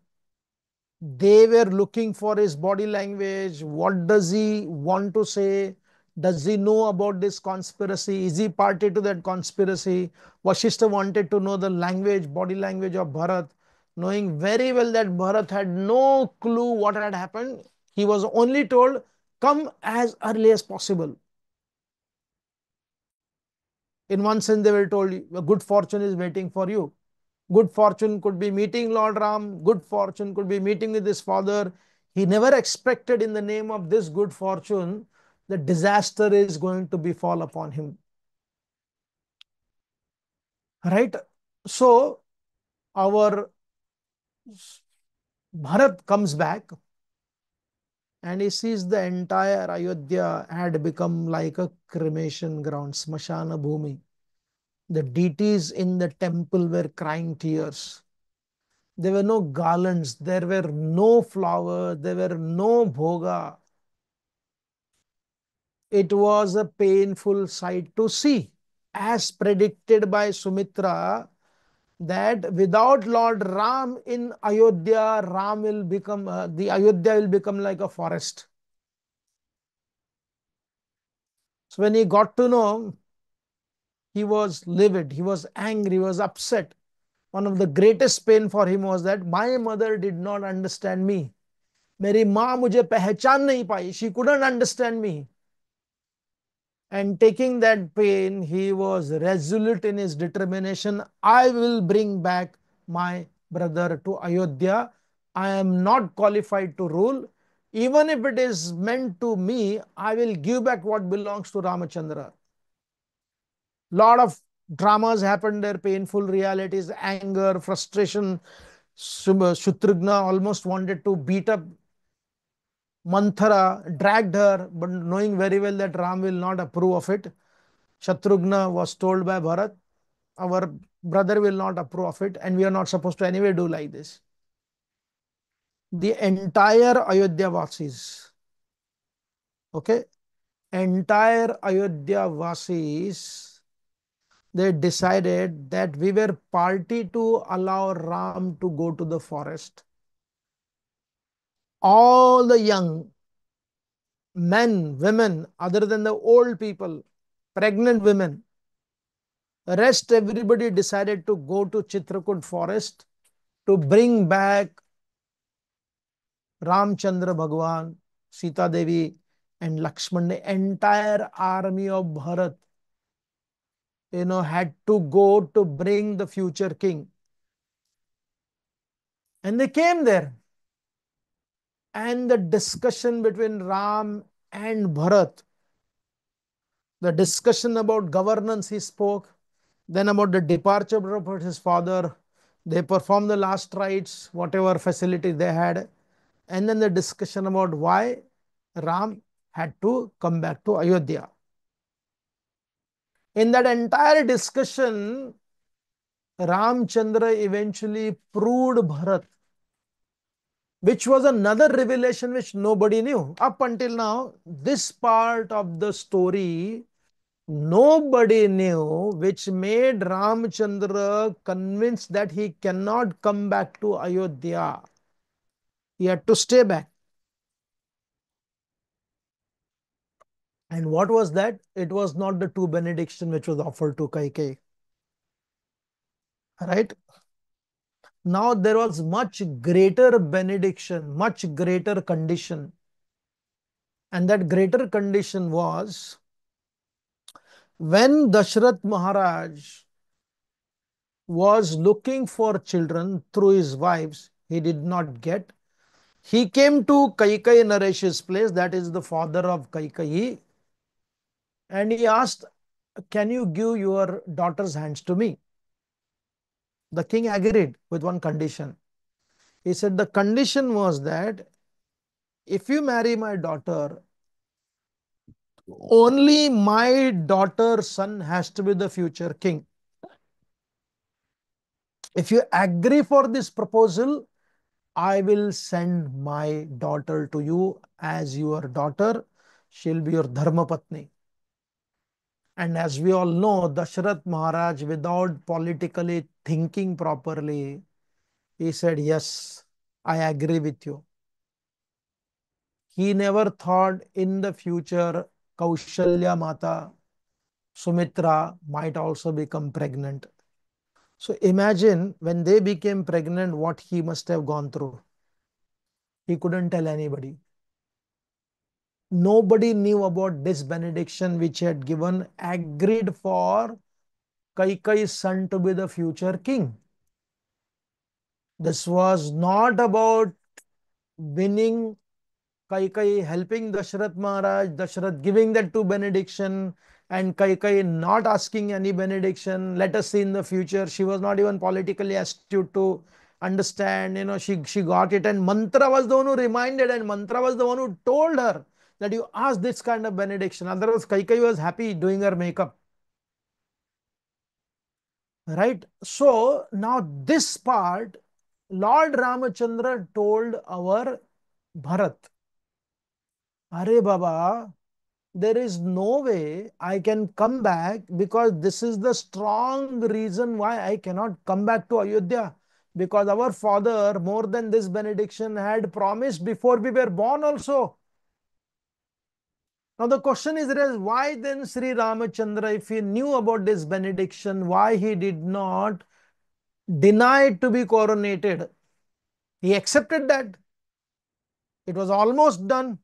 They were looking for his body language. What does he want to say? Does he know about this conspiracy? Is he party to that conspiracy? Vashishta wanted to know the language, body language of Bharat, knowing very well that Bharat had no clue what had happened. He was only told, come as early as possible. In one sense, they were told, good fortune is waiting for you. Good fortune could be meeting Lord Ram. Good fortune could be meeting with his father. He never expected in the name of this good fortune, the disaster is going to befall upon him. Right? So our Bharat comes back and he sees the entire Ayodhya had become like a cremation ground, Smashana Bhumi. The deities in the temple were crying tears. There were no garlands, there were no flowers, there were no bhoga. It was a painful sight to see, as predicted by Sumitra, that without Lord Ram in Ayodhya, Ram will become, the Ayodhya will become like a forest. So when he got to know, he was livid, he was angry, he was upset. One of the greatest pain for him was that my mother did not understand me. मेरी माँ मुझे पहचान नहीं पाई. She couldn't understand me. And taking that pain, he was resolute in his determination. I will bring back my brother to Ayodhya. I am not qualified to rule. Even if it is meant to me, I will give back what belongs to Ramachandra. Lot of dramas happened there, painful realities, anger, frustration. Shutrugna almost wanted to beat up Manthara, dragged her, but knowing very well that Ram will not approve of it. Shatrughna was told by Bharat, our brother will not approve of it, and we are not supposed to anyway do like this. The entire Ayodhya Vasis, okay, entire Ayodhya Vasis, they decided that we were party to allow Ram to go to the forest. All the young men, women, other than the old people, pregnant women, rest everybody decided to go to Chitrakoot forest to bring back Ramchandra Bhagwan, Sita Devi, and Lakshman. The entire army of Bharat, had to go to bring the future king. And they came there. And the discussion between Ram and Bharat, the discussion about governance he spoke, then about the departure of his father, they performed the last rites, whatever facility they had, and then the discussion about why Ram had to come back to Ayodhya. In that entire discussion, Ramchandra eventually proved Bharat, which was another revelation which nobody knew. Up until now, this part of the story nobody knew, which made Ramchandra convinced that he cannot come back to Ayodhya. He had to stay back. And what was that? It was not the two benediction which was offered to Kaikeyi. Right? Now there was much greater benediction, much greater condition. And that greater condition was when Dashrath Maharaj was looking for children through his wives, he did not get. He came to Kaikeyi Naresh's place, that is the father of Kaikeyi, and he asked, can you give your daughter's hands to me? The king agreed with one condition. He said, the condition was that if you marry my daughter, only my daughter's son has to be the future king. If you agree for this proposal, I will send my daughter to you as your daughter. She'll be your Dharma Patni. And as we all know, Dashrath Maharaj, without politically thinking properly, he said yes. I agree with you. He never thought in the future Kaushalya Mata, Sumitra might also become pregnant. So imagine when they became pregnant, what he must have gone through. He couldn't tell anybody. Nobody knew about this benediction which he had given, agreed for Kaikai's son to be the future king. This was not about winning Kaikai, helping Dashrath Maharaj, Dashrath giving that to benediction, and Kaikai not asking any benediction. Let us see in the future. She was not even politically astute to understand. She got it. And Mantra was the one who reminded, and Mantra was the one who told her that you ask this kind of benediction. Otherwise, Kaikai was happy doing her makeup. Right? So now this part, Lord Ramachandra told our Bharat, Are Baba, there is no way I can come back because this is the strong reason why I cannot come back to Ayodhya. Because our father, more than this benediction, had promised before we were born also. Now the question is why then Sri Ramachandra, if he knew about this benediction, why he did not deny it to be coronated? He accepted that. It was almost done.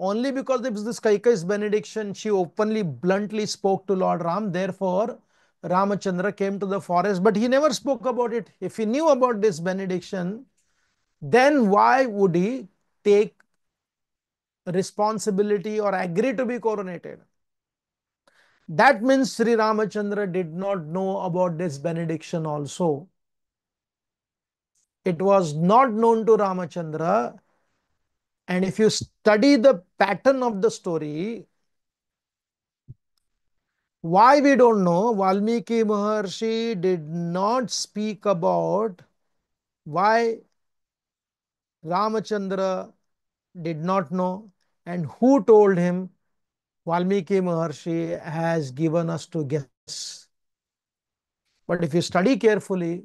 Only because it was this Kaikai's benediction, she openly, bluntly spoke to Lord Ram. Therefore, Ramachandra came to the forest, but he never spoke about it. If he knew about this benediction, then why would he take responsibility or agree to be coronated? That means Sri Ramachandra did not know about this benediction also. It was not known to Ramachandra. And if you study the pattern of the story, why we don't know, Valmiki Maharshi did not speak about why Ramachandra did not know and who told him. Valmiki Maharshi has given us to guess. But if you study carefully,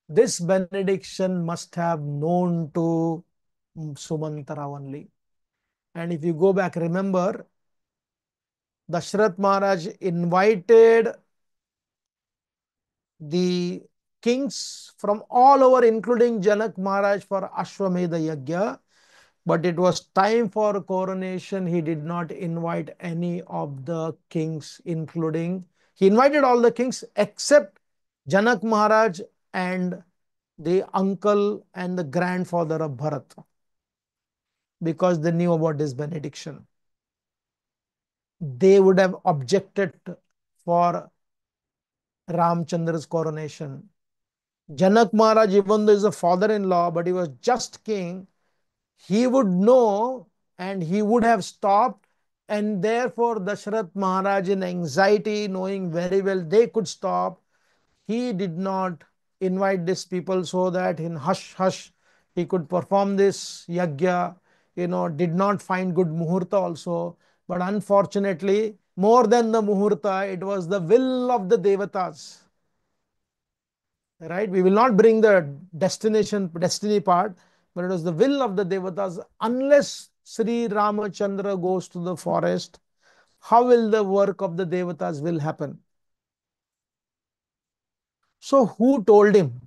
this benediction must have known to Sumantara only. And if you go back, remember, Dashrath Maharaj invited the kings from all over, including Janak Maharaj, for Ashwamedha Yajna. But it was time for coronation. He did not invite any of the kings, including, he invited all the kings except Janak Maharaj and the uncle and the grandfather of Bharat, because they knew about this benediction. They would have objected for Ramchandra's coronation. Janak Maharaj, even though he is a father-in-law, but he was just king, he would know and he would have stopped. And therefore, Dashrath Maharaj, in anxiety, knowing very well they could stop, he did not invite these people so that in hush hush he could perform this yajna, did not find good muhurta also. But unfortunately, more than the muhurta, it was the will of the devatas. Right? We will not bring the destiny part, but it was the will of the devatas. Unless Sri Ramachandra goes to the forest, how will the work of the devatas will happen? So who told him?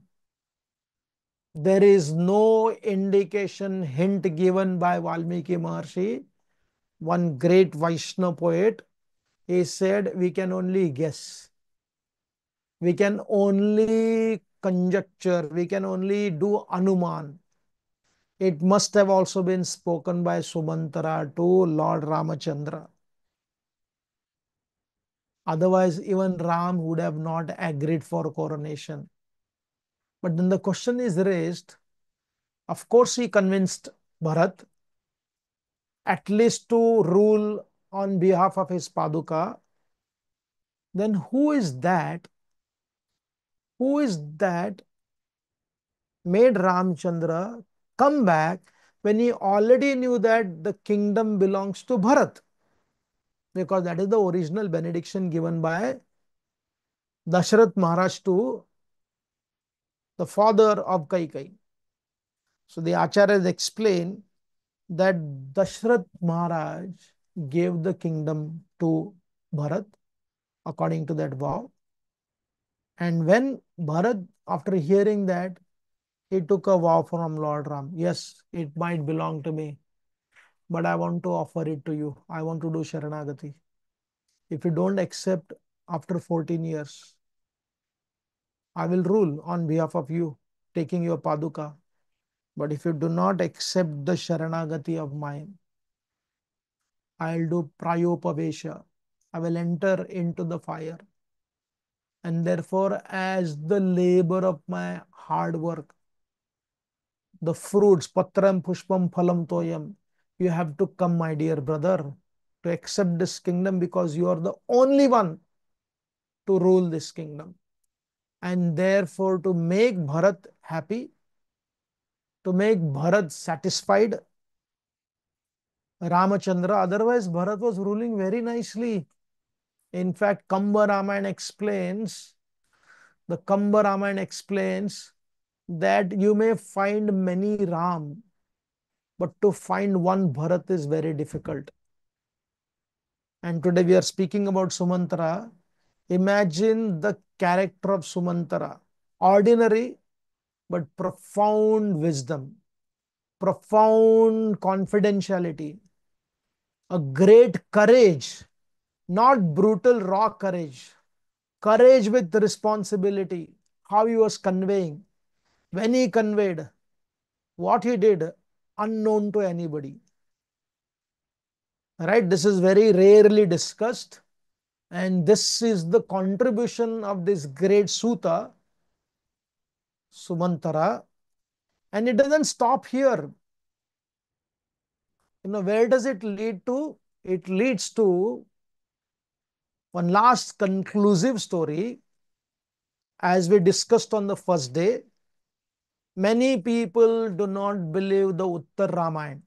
There is no indication, hint given by Valmiki Maharshi, one great Vaishnava poet. He said, we can only guess. We can only conjecture. We can only do anuman. It must have also been spoken by Sumantara to Lord Ramachandra. Otherwise, even Ram would have not agreed for coronation. But then the question is raised. Of course, he convinced Bharat at least to rule on behalf of his Paduka. Then who is that made Ramchandra come back when he already knew that the kingdom belongs to Bharat? Because that is the original benediction given by Dashrath Maharaj to the father of Kaikai. So the Acharyas explain that Dashrath Maharaj gave the kingdom to Bharat according to that vow. And when Bharat, after hearing that, he took a vow from Lord Ram. Yes, it might belong to me, but I want to offer it to you. I want to do Sharanagati. If you don't accept after 14 years, I will rule on behalf of you, taking your Paduka. But if you do not accept the Sharanagati of mine, I'll do Prayopavesha. I will enter into the fire. And therefore, as the labor of my hard work, the fruits, patram, pushpam, phalam, toyam, you have to come, my dear brother, to accept this kingdom because you are the only one to rule this kingdom. And therefore, to make Bharat happy, to make Bharat satisfied, Ramachandra, otherwise Bharat was ruling very nicely. In fact, the Kamba Ramayana explains that you may find many Ram, but to find one Bharat is very difficult. And today we are speaking about Sumantara. Imagine the character of Sumantara. Ordinary, but profound wisdom, profound confidentiality, a great courage, not brutal, raw courage, courage with responsibility, how he was conveying, when he conveyed, what he did, unknown to anybody. Right? This is very rarely discussed. And this is the contribution of this great Suta, Sumantara. And it doesn't stop here. Where does it lead to? It leads to one last conclusive story. As we discussed on the first day, many people do not believe the Uttar Ramayana.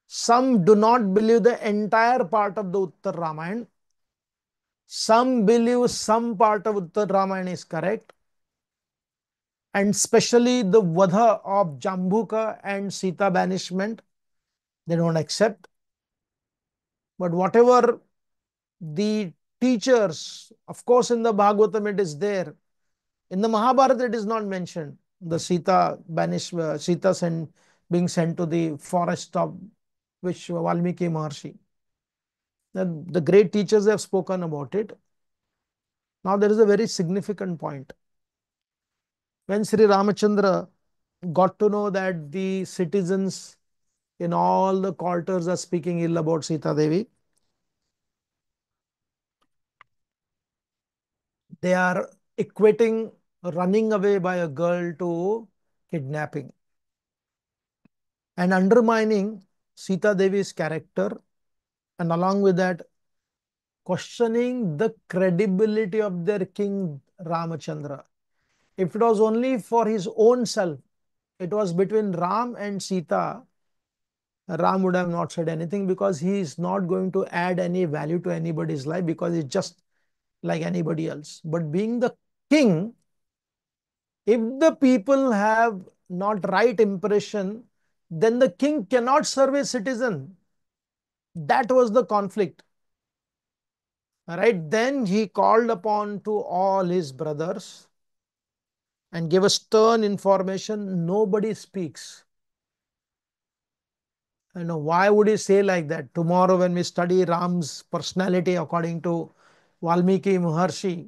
Some do not believe the entire part of the Uttar Ramayana. Some believe some part of Uttar Ramayana is correct. And especially the Vadha of Jambuka and Sita banishment, they don't accept. But whatever the teachers, of course, in the Bhagavatam it is there. In the Mahabharata it is not mentioned. The Sita being sent to the forest of which Valmiki Maharshi. The great teachers have spoken about it. Now there is a very significant point. When Sri Ramachandra got to know that the citizens in all the quarters are speaking ill about Sita Devi, they are equating running away by a girl to kidnapping and undermining Sita Devi's character, and along with that, questioning the credibility of their king Ramachandra. If it was only for his own self, it was between Ram and Sita, Ram would have not said anything because he is not going to add any value to anybody's life because he's just like anybody else. But being the king, if the people have not right impression, then the king cannot serve a citizen. That was the conflict. Right? Then he called upon to all his brothers and gave a stern information. Nobody speaks. Why would he say like that? Tomorrow, when we study Ram's personality according to Valmiki Maharshi,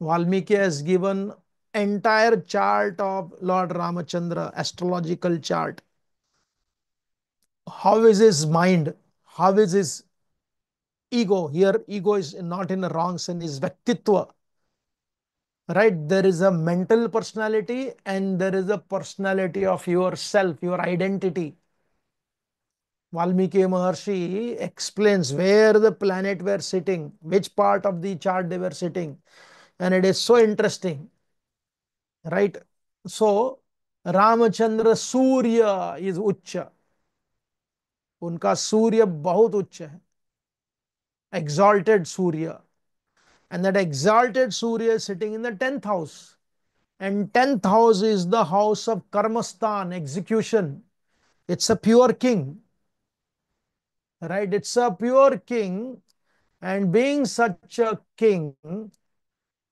Valmiki has given entire chart of Lord Ramachandra, astrological chart. How is his mind? How is his ego? Here, ego is not in a wrong sense, is Vyaktitva. Right? There is a mental personality and there is a personality of yourself, your identity. Valmiki Maharshi explains where the planet were sitting, which part of the chart they were sitting. And it is so interesting, right? So, Ramachandra Surya is Ucha. उनका सूर्य बहुत उच्च है, exalted Surya. And that exalted Surya is sitting in the 10th house. And 10th house is the house of karmastan, execution. It's a pure king, right? It's a pure king. And being such a king,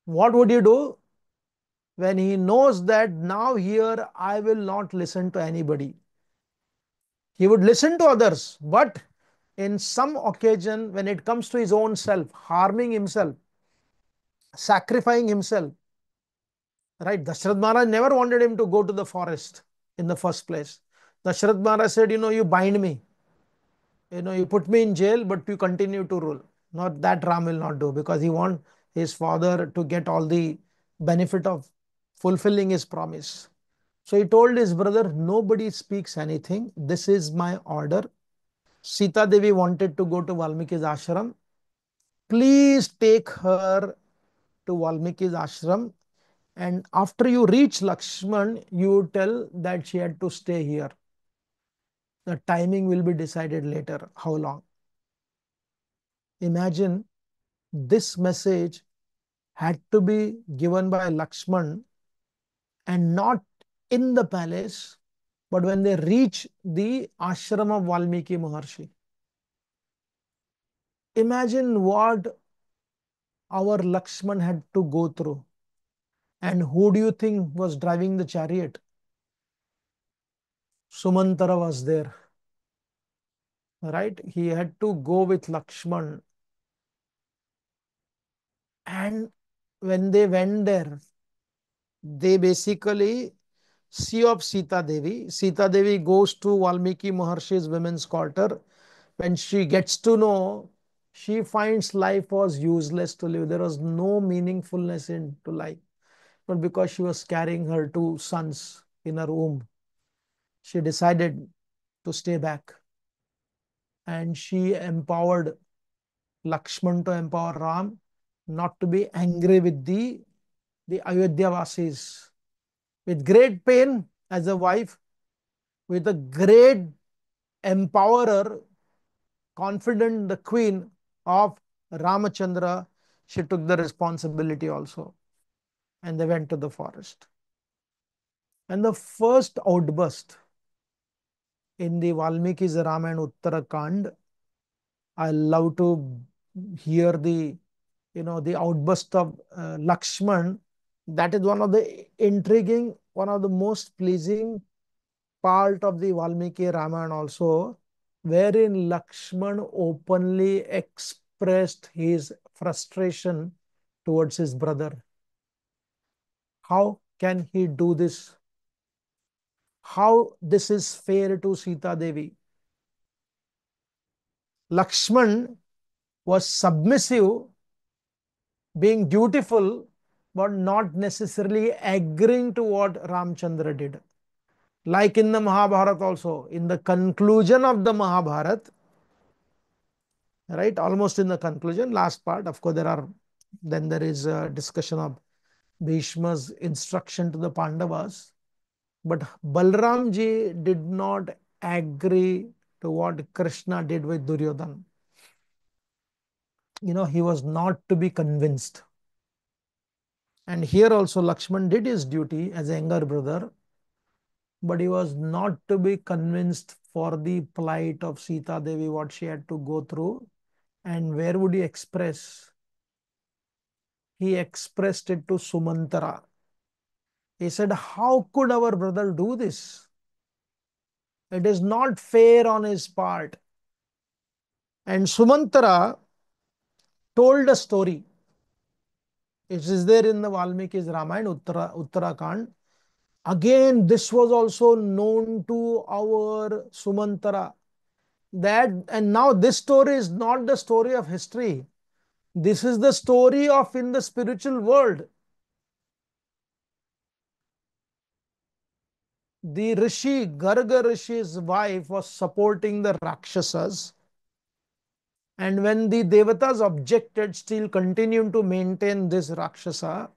what would you do when he knows that now here I will not listen to anybody? He would listen to others, but in some occasion, when it comes to his own self, harming himself, sacrificing himself, right? Dashrath Maharaj never wanted him to go to the forest in the first place. Dashrath Maharaj said, you bind me, you put me in jail, but you continue to rule. Not that Ram will not do, because he want his father to get all the benefit of fulfilling his promise. So he told his brother, nobody speaks anything. This is my order. Sita Devi wanted to go to Valmiki's ashram. Please take her to Valmiki's ashram. And after you reach Lakshman, you tell that she had to stay here. The timing will be decided later. How long? Imagine, this message had to be given by Lakshman, and not in the palace, but when they reach the ashram of Valmiki Maharshi. Imagine what our Lakshman had to go through. And who do you think was driving the chariot? Sumantara was there, right? He had to go with Lakshman. And when they went there, they basically see of Sita Devi. Sita Devi goes to Valmiki Maharshi's women's quarter. When she gets to know, she finds life was useless to live. There was no meaningfulness into life. But because she was carrying her two sons in her womb, she decided to stay back. And she empowered Lakshman to empower Ram, not to be angry with the Ayodhya Vasis. With great pain as a wife, with a great empowerer, confident the queen of Ramachandra, she took the responsibility also. And they went to the forest. And the first outburst in the Valmiki's Ramayana Uttarakand, I love to hear the outburst of Lakshman. That is one of the intriguing, one of the most pleasing part of the Valmiki Ramayana also, wherein Lakshman openly expressed his frustration towards his brother. How can he do this? How this is fair to Sita Devi? Lakshman was submissive, being dutiful, but not necessarily agreeing to what Ramchandra did. Like in the Mahabharata also, in the conclusion of the Mahabharata, right, almost in the conclusion, last part, of course, then there is a discussion of Bhishma's instruction to the Pandavas. But Balramji did not agree to what Krishna did with Duryodhana. He was not to be convinced. And here also Lakshman did his duty as a younger brother, but he was not to be convinced for the plight of Sita Devi, what she had to go through. And where would he express? He expressed it to Sumantara. He said, how could our brother do this? It is not fair on his part. And Sumantara told a story. It is there in the Valmiki's Ramayana, Uttarakand. Again, this was also known to our Sumantara. And now this story is not the story of history. This is the story of in the spiritual world. The Rishi, Garga Rishi's wife, was supporting the Rakshasas. And when the Devatas objected, still continuing to maintain this Rakshasa.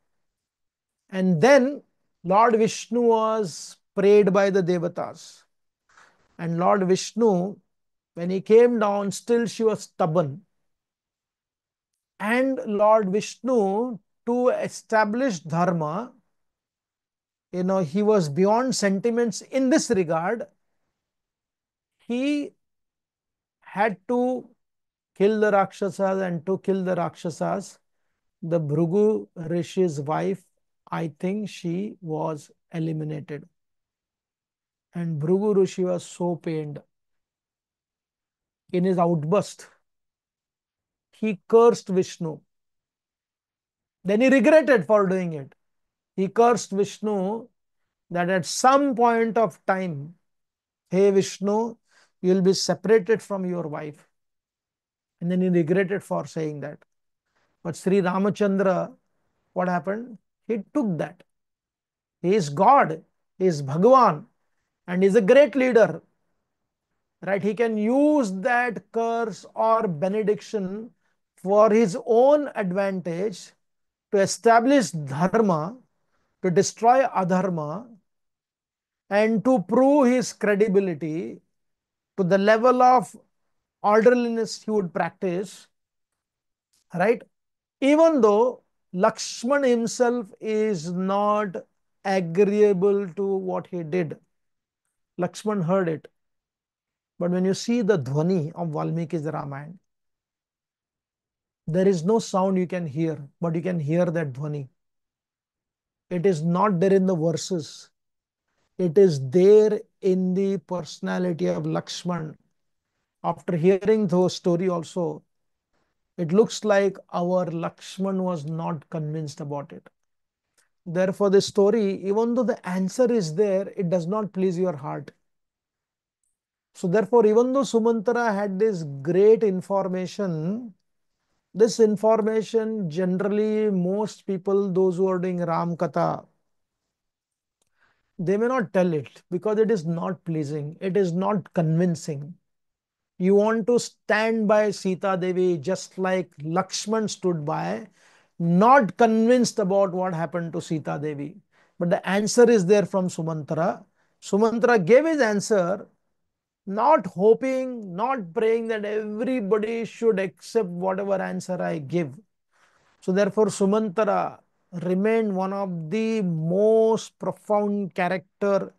And then Lord Vishnu was prayed by the Devatas. And Lord Vishnu, when he came down, still she was stubborn. And Lord Vishnu, to establish dharma, he was beyond sentiments in this regard. He had to kill the Rakshasas, and to kill the Rakshasas, the Bhrigu Rishi's wife, I think she was eliminated. And Bhrigu Rishi was so pained. In his outburst, he cursed Vishnu. Then he regretted for doing it. He cursed Vishnu that at some point of time, hey Vishnu, you will be separated from your wife. And then he regretted for saying that. But Sri Ramachandra, what happened? He took that. He is God, he is Bhagwan, and he is a great leader. Right? He can use that curse or benediction for his own advantage to establish dharma, to destroy adharma, and to prove his credibility to the level of orderliness he would practice, right? Even though Lakshman himself is not agreeable to what he did, Lakshman heard it. But when you see the dhwani of Valmiki's Ramayana, there is no sound you can hear, but you can hear that dhwani. It is not there in the verses. It is there in the personality of Lakshman. After hearing the story also, it looks like our Lakshman was not convinced about it. Therefore, the story, even though the answer is there, it does not please your heart. So therefore, even though Sumantara had this great information, this information generally most people, those who are doing Ram Katha, they may not tell it because it is not pleasing. It is not convincing. You want to stand by Sita Devi just like Lakshman stood by, not convinced about what happened to Sita Devi. But the answer is there from Sumantara. Sumantara gave his answer, not hoping, not praying that everybody should accept whatever answer I give. So therefore, Sumantara remained one of the most profound character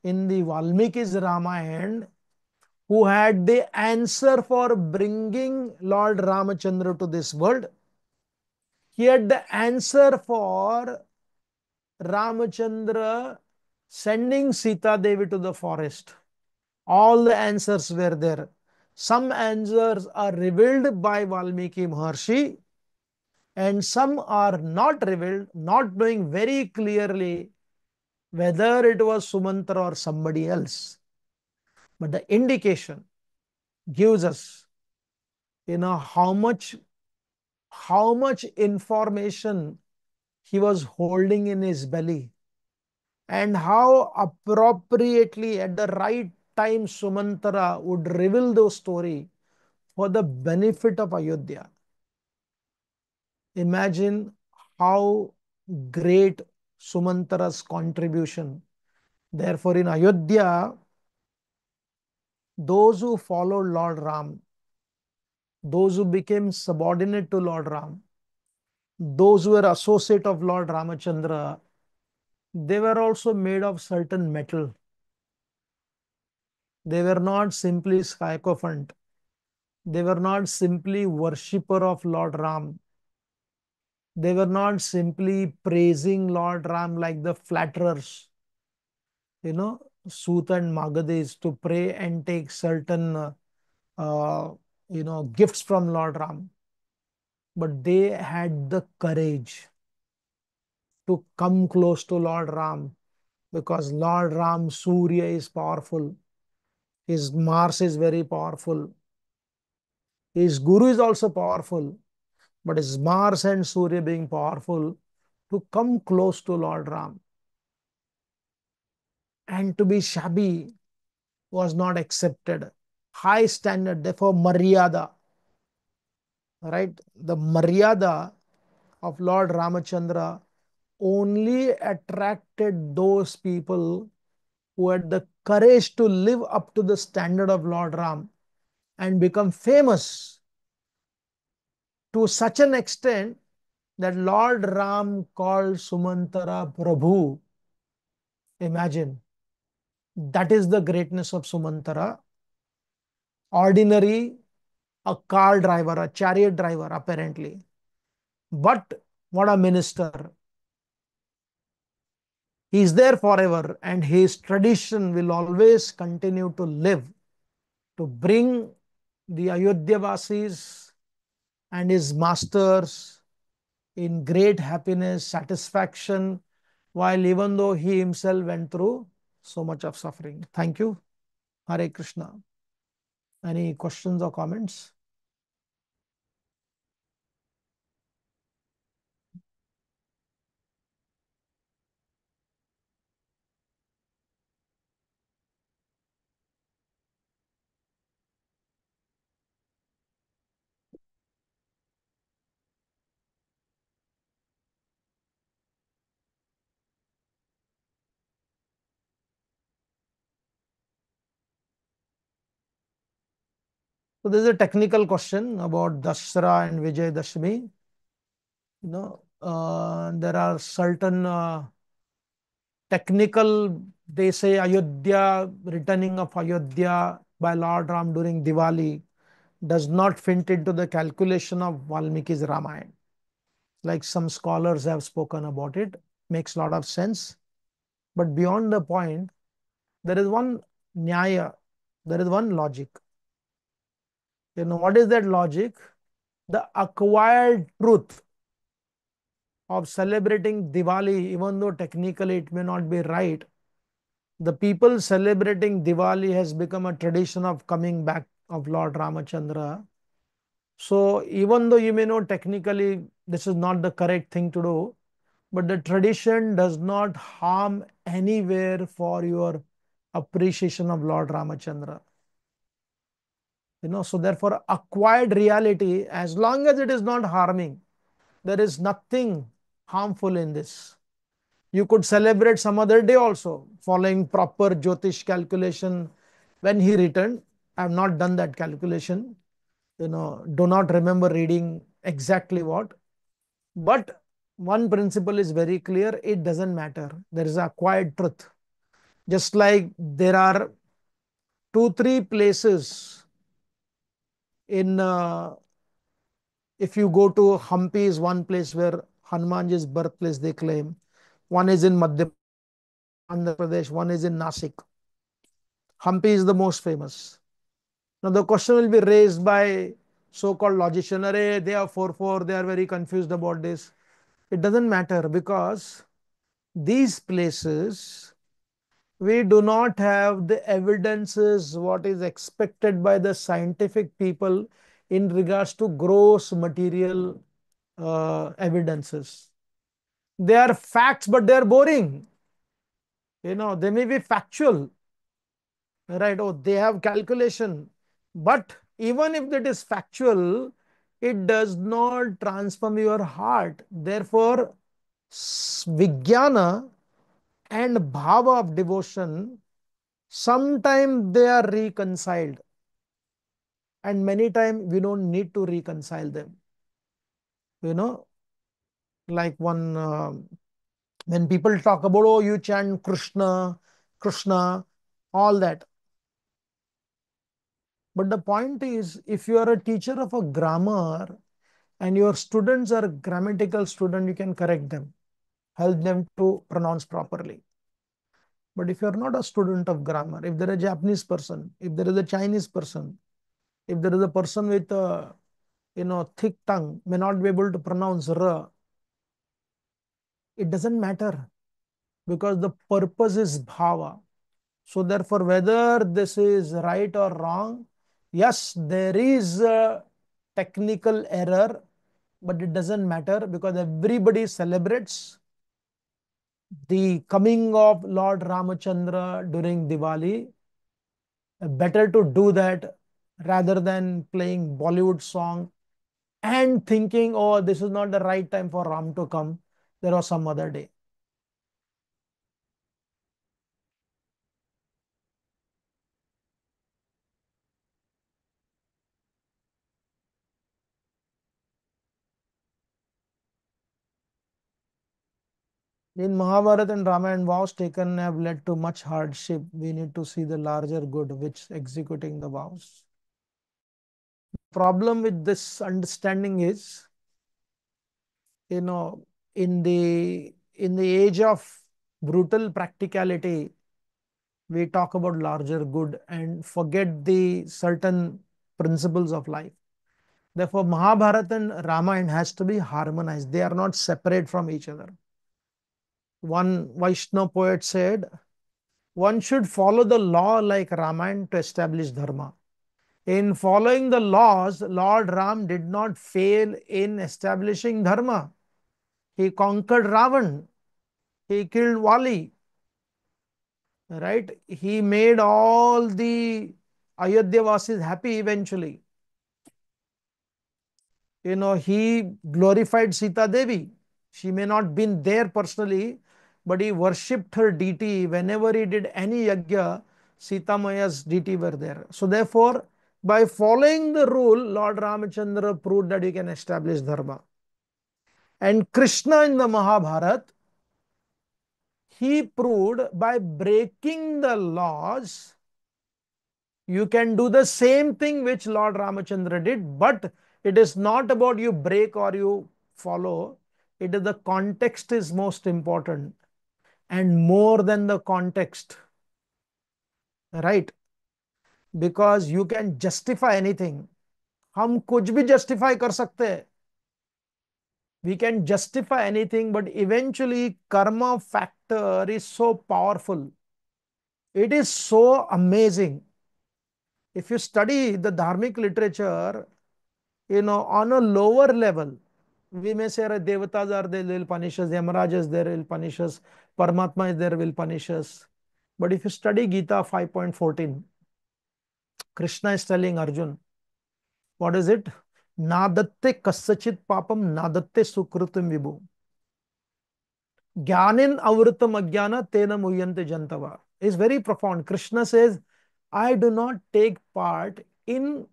in the Valmiki's Ramayana, who had the answer for bringing Lord Ramachandra to this world. He had the answer for Ramachandra sending Sita Devi to the forest. All the answers were there. Some answers are revealed by Valmiki Maharshi, and some are not revealed, not knowing very clearly whether it was Sumantra or somebody else. But the indication gives us, how much information he was holding in his belly, and how appropriately at the right time Sumantra would reveal the story for the benefit of Ayodhya. Imagine how great Sumantra's contribution. Therefore, in Ayodhya, those who followed Lord Ram, those who became subordinate to Lord Ram, those who were associate of Lord Ramachandra, they were also made of certain metal. They were not simply sycophant. They were not simply worshipper of Lord Ram. They were not simply praising Lord Ram like the flatterers, Sut and Magadhis to pray and take certain, uh, gifts from Lord Ram. But they had the courage to come close to Lord Ram, because Lord Ram, Surya is powerful. His Mars is very powerful. His Guru is also powerful. But his Mars and Surya being powerful, to come close to Lord Ram and to be shabby was not accepted. High standard, therefore Maryada, right? The Maryada of Lord Ramachandra only attracted those people who had the courage to live up to the standard of Lord Ram and become famous to such an extent that Lord Ram called Sumantara Prabhu. Imagine. That is the greatness of Sumantara. Ordinary, a car driver, a chariot driver, apparently. But what a minister. He is there forever, and his tradition will always continue to live to bring the Ayodhya Vasis and his masters in great happiness, satisfaction, while even though he himself went through so much of suffering. Thank you. Hare Krishna. Any questions or comments? So this is a technical question about Dasra and Vijay Dashmi. There are certain technical, they say Ayodhya, returning of Ayodhya by Lord Ram during Diwali does not fit into the calculation of Valmiki's Ramayana. Like some scholars have spoken about it, makes a lot of sense. But beyond the point, there is one nyaya, there is one logic. What is that logic? The acquired truth of celebrating Diwali, even though technically it may not be right, the people celebrating Diwali has become a tradition of coming back of Lord Ramachandra. So even though you may know technically this is not the correct thing to do, but the tradition does not harm anywhere for your appreciation of Lord Ramachandra. So therefore acquired reality, as long as it is not harming, there is nothing harmful in this. You could celebrate some other day also, following proper Jyotish calculation. When he returned, I have not done that calculation. Do not remember reading exactly what. But one principle is very clear. It doesn't matter. There is acquired truth. Just like there are two, three places in, if you go to Hampi is one place where Hanumanji's birthplace they claim. One is in Madhya Andhra Pradesh, one is in Nasik. Hampi is the most famous. Now the question will be raised by so-called logician. Arey, they are 4-4, they are very confused about this. It doesn't matter because these places, we do not have the evidences what is expected by the scientific people in regards to gross material evidences. They are facts, but they are boring. They may be factual, right? Oh, they have calculation. But even if that is factual, it does not transform your heart. Therefore, Vijnana and Bhava of devotion, sometimes they are reconciled. And many times we don't need to reconcile them. You know, like when people talk about, oh, you chant Krishna, Krishna, all that. But the point is, if you are a teacher of a grammar and your students are grammatical student, you can correct them, help them to pronounce properly. But if you are not a student of grammar, if there is a Japanese person, if there is a Chinese person, if there is a person with a thick tongue, may not be able to pronounce R, it doesn't matter because the purpose is bhava. So therefore, whether this is right or wrong, yes, there is a technical error, but it doesn't matter because everybody celebrates the coming of Lord Ramachandra during Diwali. Better to do that rather than playing Bollywood song and thinking, oh, this is not the right time for Ram to come. There was some other day. In Mahabharata and Ramayana, vows taken have led to much hardship. We need to see the larger good which executing the vows. Problem with this understanding is, you know, in the age of brutal practicality, we talk about larger good and forget the certain principles of life. Therefore, Mahabharata and Ramayana has to be harmonized. They are not separate from each other. One Vaishnava poet said, one should follow the law like Ramayana to establish dharma. In following the laws, Lord Ram did not fail in establishing dharma. He conquered Ravan. He killed Wali. Right? He made all the Ayodhya Vasis happy eventually. He glorified Sita Devi. She may not been there personally, but he worshipped her deity. Whenever he did any yajna, Sita Maya's deity were there. So therefore, by following the rule, Lord Ramachandra proved that he can establish dharma. And Krishna in the Mahabharata, he proved by breaking the laws, you can do the same thing which Lord Ramachandra did, but it is not about you break or you follow. It is the context is most important and more than the context, right? Because you can justify anything. हम कुछ भी justify कर सकते हैं. We can justify anything, but eventually karma factor is so powerful. It is so amazing. If you study the dharmic literature, on a lower level, we may say devatas are there, will punish us, Yamaraj is there, will punish us, Paramatma is there, will punish us. But if you study Gita 5.14, Krishna is telling Arjun, what is it? Nadatte kasachit papam nadatte sukrutim vibhu. Jnanin avrutam ajnana tena muyante jantava. Is very profound. Krishna says, I do not take part in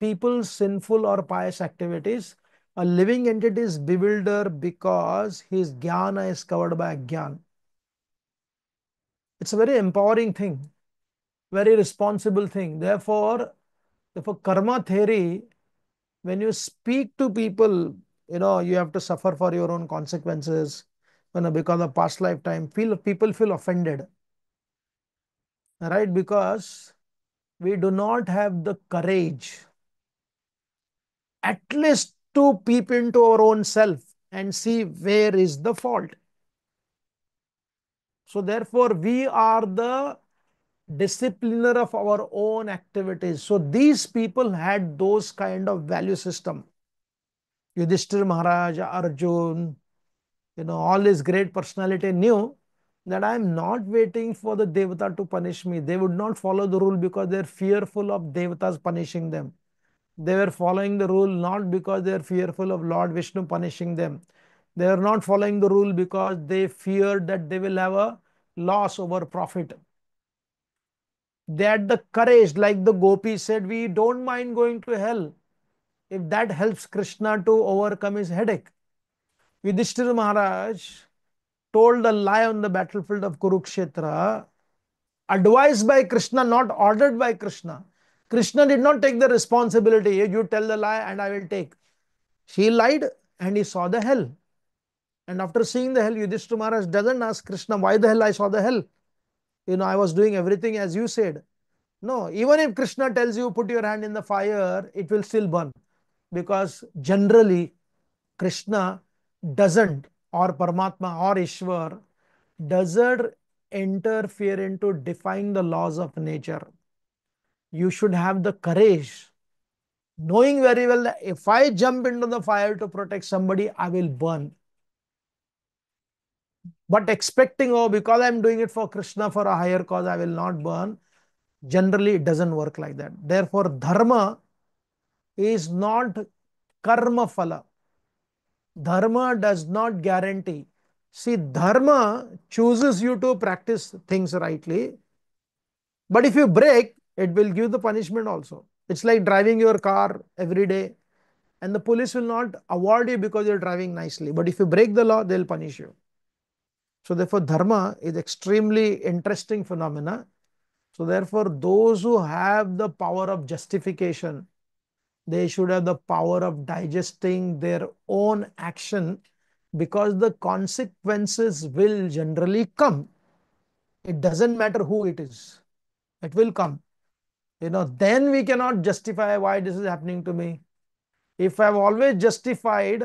people's sinful or pious activities. A living entity is bewildered because his jnana is covered by ajnan. It's a very empowering thing, very responsible thing. Therefore, karma theory, when you speak to people, you have to suffer for your own consequences, because of past lifetime, people feel offended, right? Because we do not have the courage at least to peep into our own self and see where is the fault. So therefore, we are the discipliner of our own activities. So these people had those kind of value system. Yudhishthir Maharaj, Arjun, all this great personality knew that I am not waiting for the Devata to punish me. They would not follow the rule because they're fearful of Devatas punishing them. They were following the rule not because they are fearful of Lord Vishnu punishing them. They are not following the rule because they feared that they will have a loss over profit. They had the courage, like the Gopi said, we don't mind going to hell if that helps Krishna to overcome his headache. Yudhishthira Maharaj told a lie on the battlefield of Kurukshetra, advised by Krishna, not ordered by Krishna. Krishna did not take the responsibility. You tell the lie and I will take. He lied and he saw the hell. And after seeing the hell, Yudhishthira Maharaj doesn't ask Krishna, why the hell I saw the hell? I was doing everything as you said. No, even if Krishna tells you put your hand in the fire, it will still burn. Because generally, Krishna doesn't, or Paramatma or Ishwar, doesn't interfere into defying the laws of nature. You should have the courage, knowing very well that if I jump into the fire to protect somebody, I will burn. But expecting, oh, because I'm doing it for Krishna for a higher cause, I will not burn. Generally, it doesn't work like that. Therefore, dharma is not karma phala. Dharma does not guarantee. See, dharma chooses you to practice things rightly. But if you break, it will give the punishment also. It's like driving your car every day, and the police will not award you because you're driving nicely. But if you break the law, they'll punish you. So therefore, dharma is extremely interesting phenomena. So therefore, those who have the power of justification, they should have the power of digesting their own action, because the consequences will generally come. It doesn't matter who it is, it will come. Then we cannot justify why this is happening to me. If I've always justified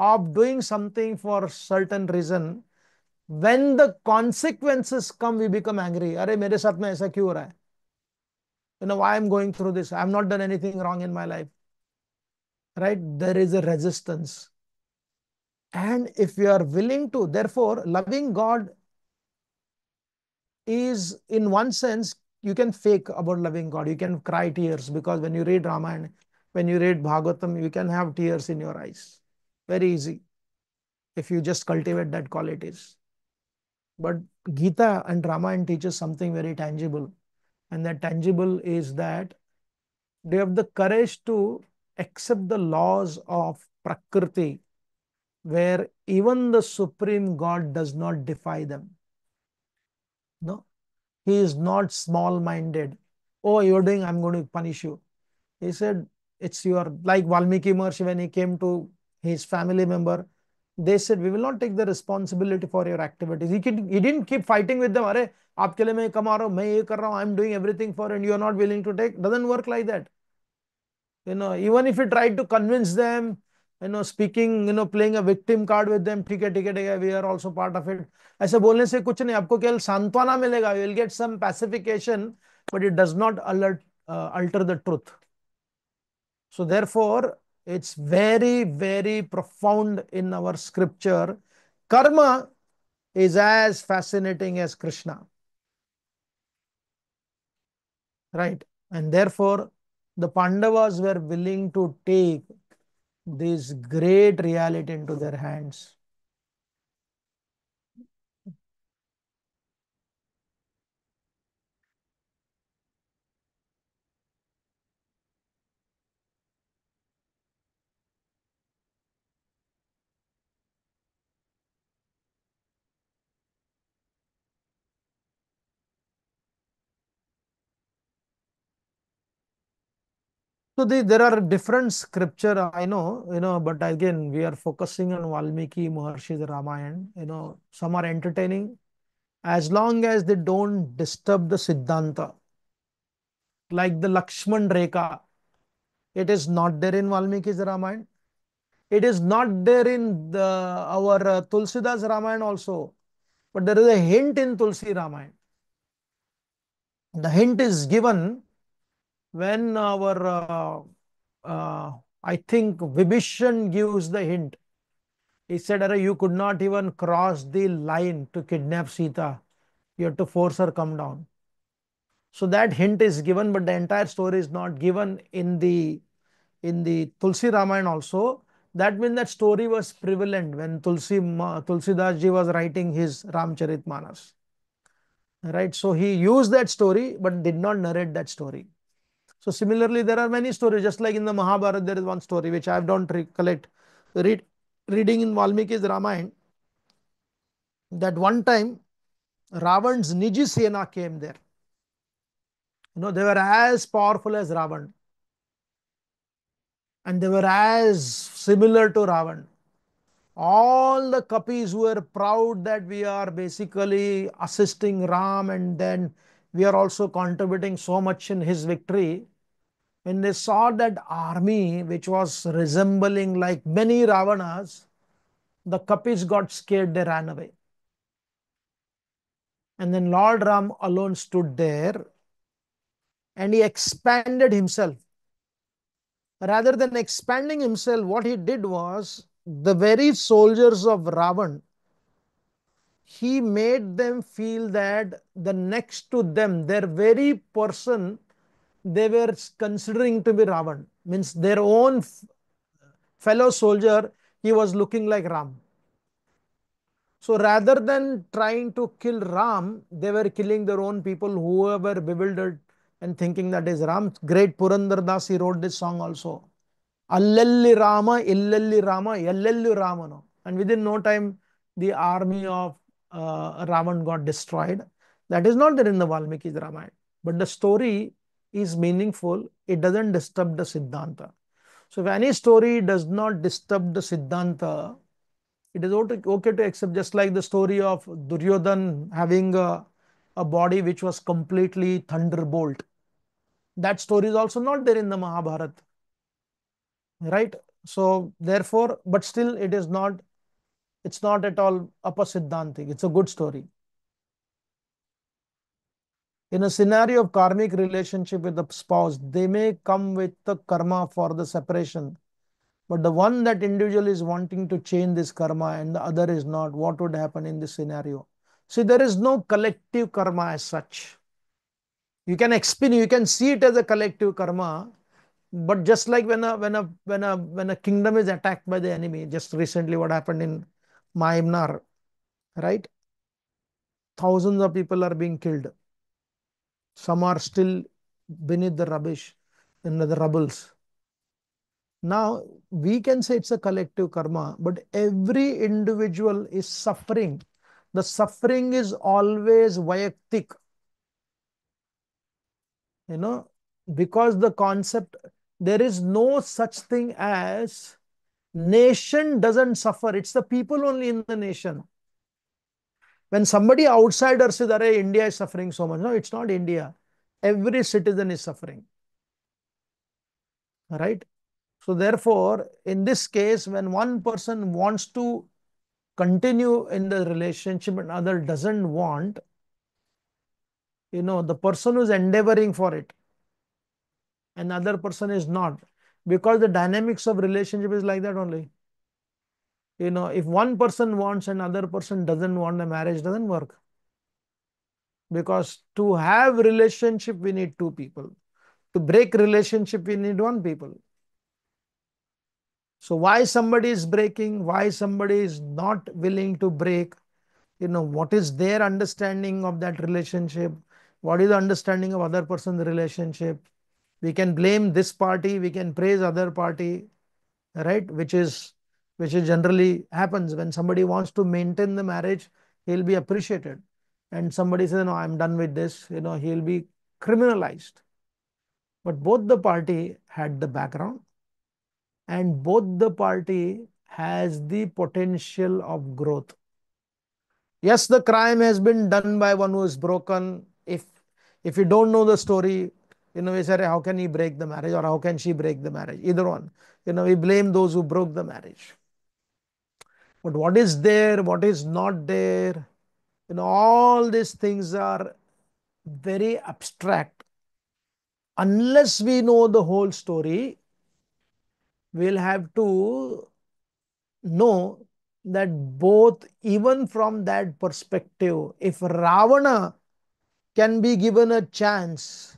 of doing something for certain reason, when the consequences come, we become angry. अरे मेरे साथ में ऐसा क्यों हो रहा है? Why I'm going through this? I've not done anything wrong in my life, right? There is a resistance. And if you are willing to, therefore, loving God is, in one sense, you can fake about loving God. You can cry tears, because when you read Ramayana, when you read Bhagavatam, you can have tears in your eyes. Very easy if you just cultivate that qualities. But Gita and Ramayana teaches something very tangible. And that tangible is that they have the courage to accept the laws of Prakriti, where even the Supreme God does not defy them. No, He is not small minded. Oh, you're doing, I'm going to punish you. He said, it's your, like Valmiki Maharshi, when he came to his family member, they said, we will not take the responsibility for your activities. He didn't keep fighting with them. अरे आपके लिए मैं कमा रहा हूँ, मैं ये कर रहा हूँ, I'm doing everything for, and you are not willing to take. Doesn't work like that. Even if you try to convince them, speaking, playing a victim card with them, ठीक है ठीक है, we are also part of it. ऐसे बोलने से कुछ नहीं, आपको केवल सांत्वना मिलेगा. You will get some pacification, but it does not alter the truth. So therefore, it's very, very profound in our scripture. Karma is as fascinating as Krishna, right? And therefore, the Pandavas were willing to take this great reality into their hands. So there are different scripture, I know, but again, we are focusing on Valmiki Maharshi's Ramayana. Some are entertaining as long as they don't disturb the Siddhanta, like the Lakshman Rekha. It is not there in Valmiki's Ramayana. It is not there in our Tulsidas Ramayana also. But there is a hint in Tulsi Ramayana. The hint is given when I think Vibhishan gives the hint. He said, "Arey, you could not even cross the line to kidnap Sita. You have to force her come down." So that hint is given, but the entire story is not given in the Tulsi Ramayana also. That means that story was prevalent when Tulsidas ji was writing his Ramcharitmanas. Right? So he used that story but did not narrate that story. So similarly, there are many stories, just like in the Mahabharata, there is one story which I don't recollect. Reading in Valmiki's Ramayana, that one time Ravan's Niji Sena came there. They were as powerful as Ravan, and they were as similar to Ravan. All the Kapis were proud that we are basically assisting Ram, and then we are also contributing so much in his victory. When they saw that army, which was resembling like many Ravanas, the Kapis got scared, they ran away. And then Lord Ram alone stood there, and he expanded himself. Rather than expanding himself, what he did was, the very soldiers of Ravan, he made them feel that the next to them, their very person, they were considering to be Ravan, means their own fellow soldier, he was looking like Ram. So rather than trying to kill Ram, they were killing their own people who were bewildered and thinking that is Ram. Great Purandar Das, he wrote this song also. Allalli Rama, Illalli Rama, Yallalli Ramano. And within no time, the army of Ravan got destroyed. That is not there in the Valmiki's Ramayana. But the story is meaningful. It doesn't disturb the Siddhanta. So if any story does not disturb the Siddhanta, it is okay to accept, just like the story of Duryodhan having a body which was completely thunderbolt. That story is also not there in the Mahabharata, right? So therefore, but still it's not at all apasiddhantic. It's a good story. In a scenario of karmic relationship with the spouse, they may come with the karma for the separation. But the one that individual is wanting to change this karma and the other is not, what would happen in this scenario? See, there is no collective karma as such. You can see it as a collective karma, but just like when a kingdom is attacked by the enemy, just recently what happened in Myanmar, right? Thousands of people are being killed. Some are still beneath the rubbish, in the rubbles. Now, we can say it's a collective karma, but every individual is suffering. The suffering is always vayaktik, you know, because the concept, there is no such thing as nation doesn't suffer. It's the people only in the nation. When somebody outsider says that India is suffering so much, no, it's not India. Every citizen is suffering, right? So therefore, in this case, when one person wants to continue in the relationship and other doesn't want, the person who's endeavoring for it and other person is not, because the dynamics of relationship is like that only. If one person wants and other person doesn't want, the marriage doesn't work. Because to have relationship, we need two people. To break relationship, we need one people. So why somebody is breaking, why somebody is not willing to break, what is their understanding of that relationship, what is the understanding of other person's relationship. We can blame this party, we can praise other party, right? Which is generally happens when somebody wants to maintain the marriage, he'll be appreciated. And somebody says, no, I'm done with this, he'll be criminalized. But both the party had the background and both the party has the potential of growth. Yes, the crime has been done by one who is broken. If you don't know the story, we say, how can he break the marriage or how can she break the marriage? Either one. We blame those who broke the marriage. But what is there, what is not there, all these things are very abstract. Unless we know the whole story, we'll have to know that both, even from that perspective, if Ravana can be given a chance,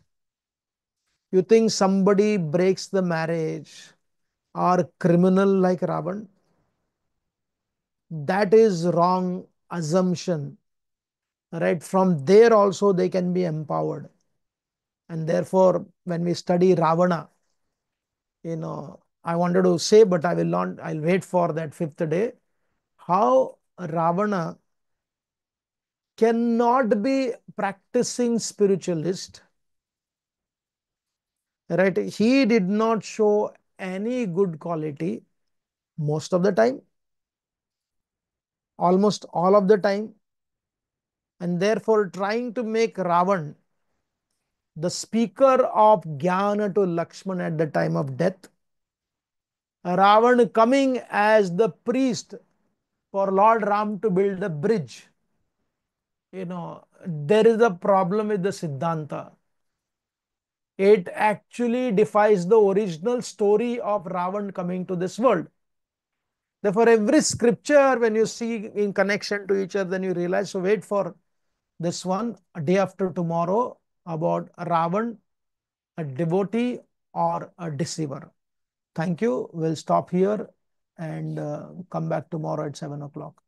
you think somebody breaks the marriage or criminal like Ravan? That is wrong assumption, right? From there also they can be empowered. And therefore, when we study Ravana, I wanted to say, but I will not, I'll wait for that fifth day, how Ravana cannot be practicing spiritualist, right? He did not show any good quality most of the time, almost all of the time, and therefore trying to make Ravan the speaker of Jnana to Lakshman at the time of death. Ravan coming as the priest for Lord Ram to build a bridge. There is a problem with the Siddhanta. It actually defies the original story of Ravan coming to this world. Therefore, every scripture, when you see in connection to each other, then you realize, so wait for this one, a day after tomorrow, about Ravan, a devotee or a deceiver. Thank you. We'll stop here and come back tomorrow at 7 o'clock.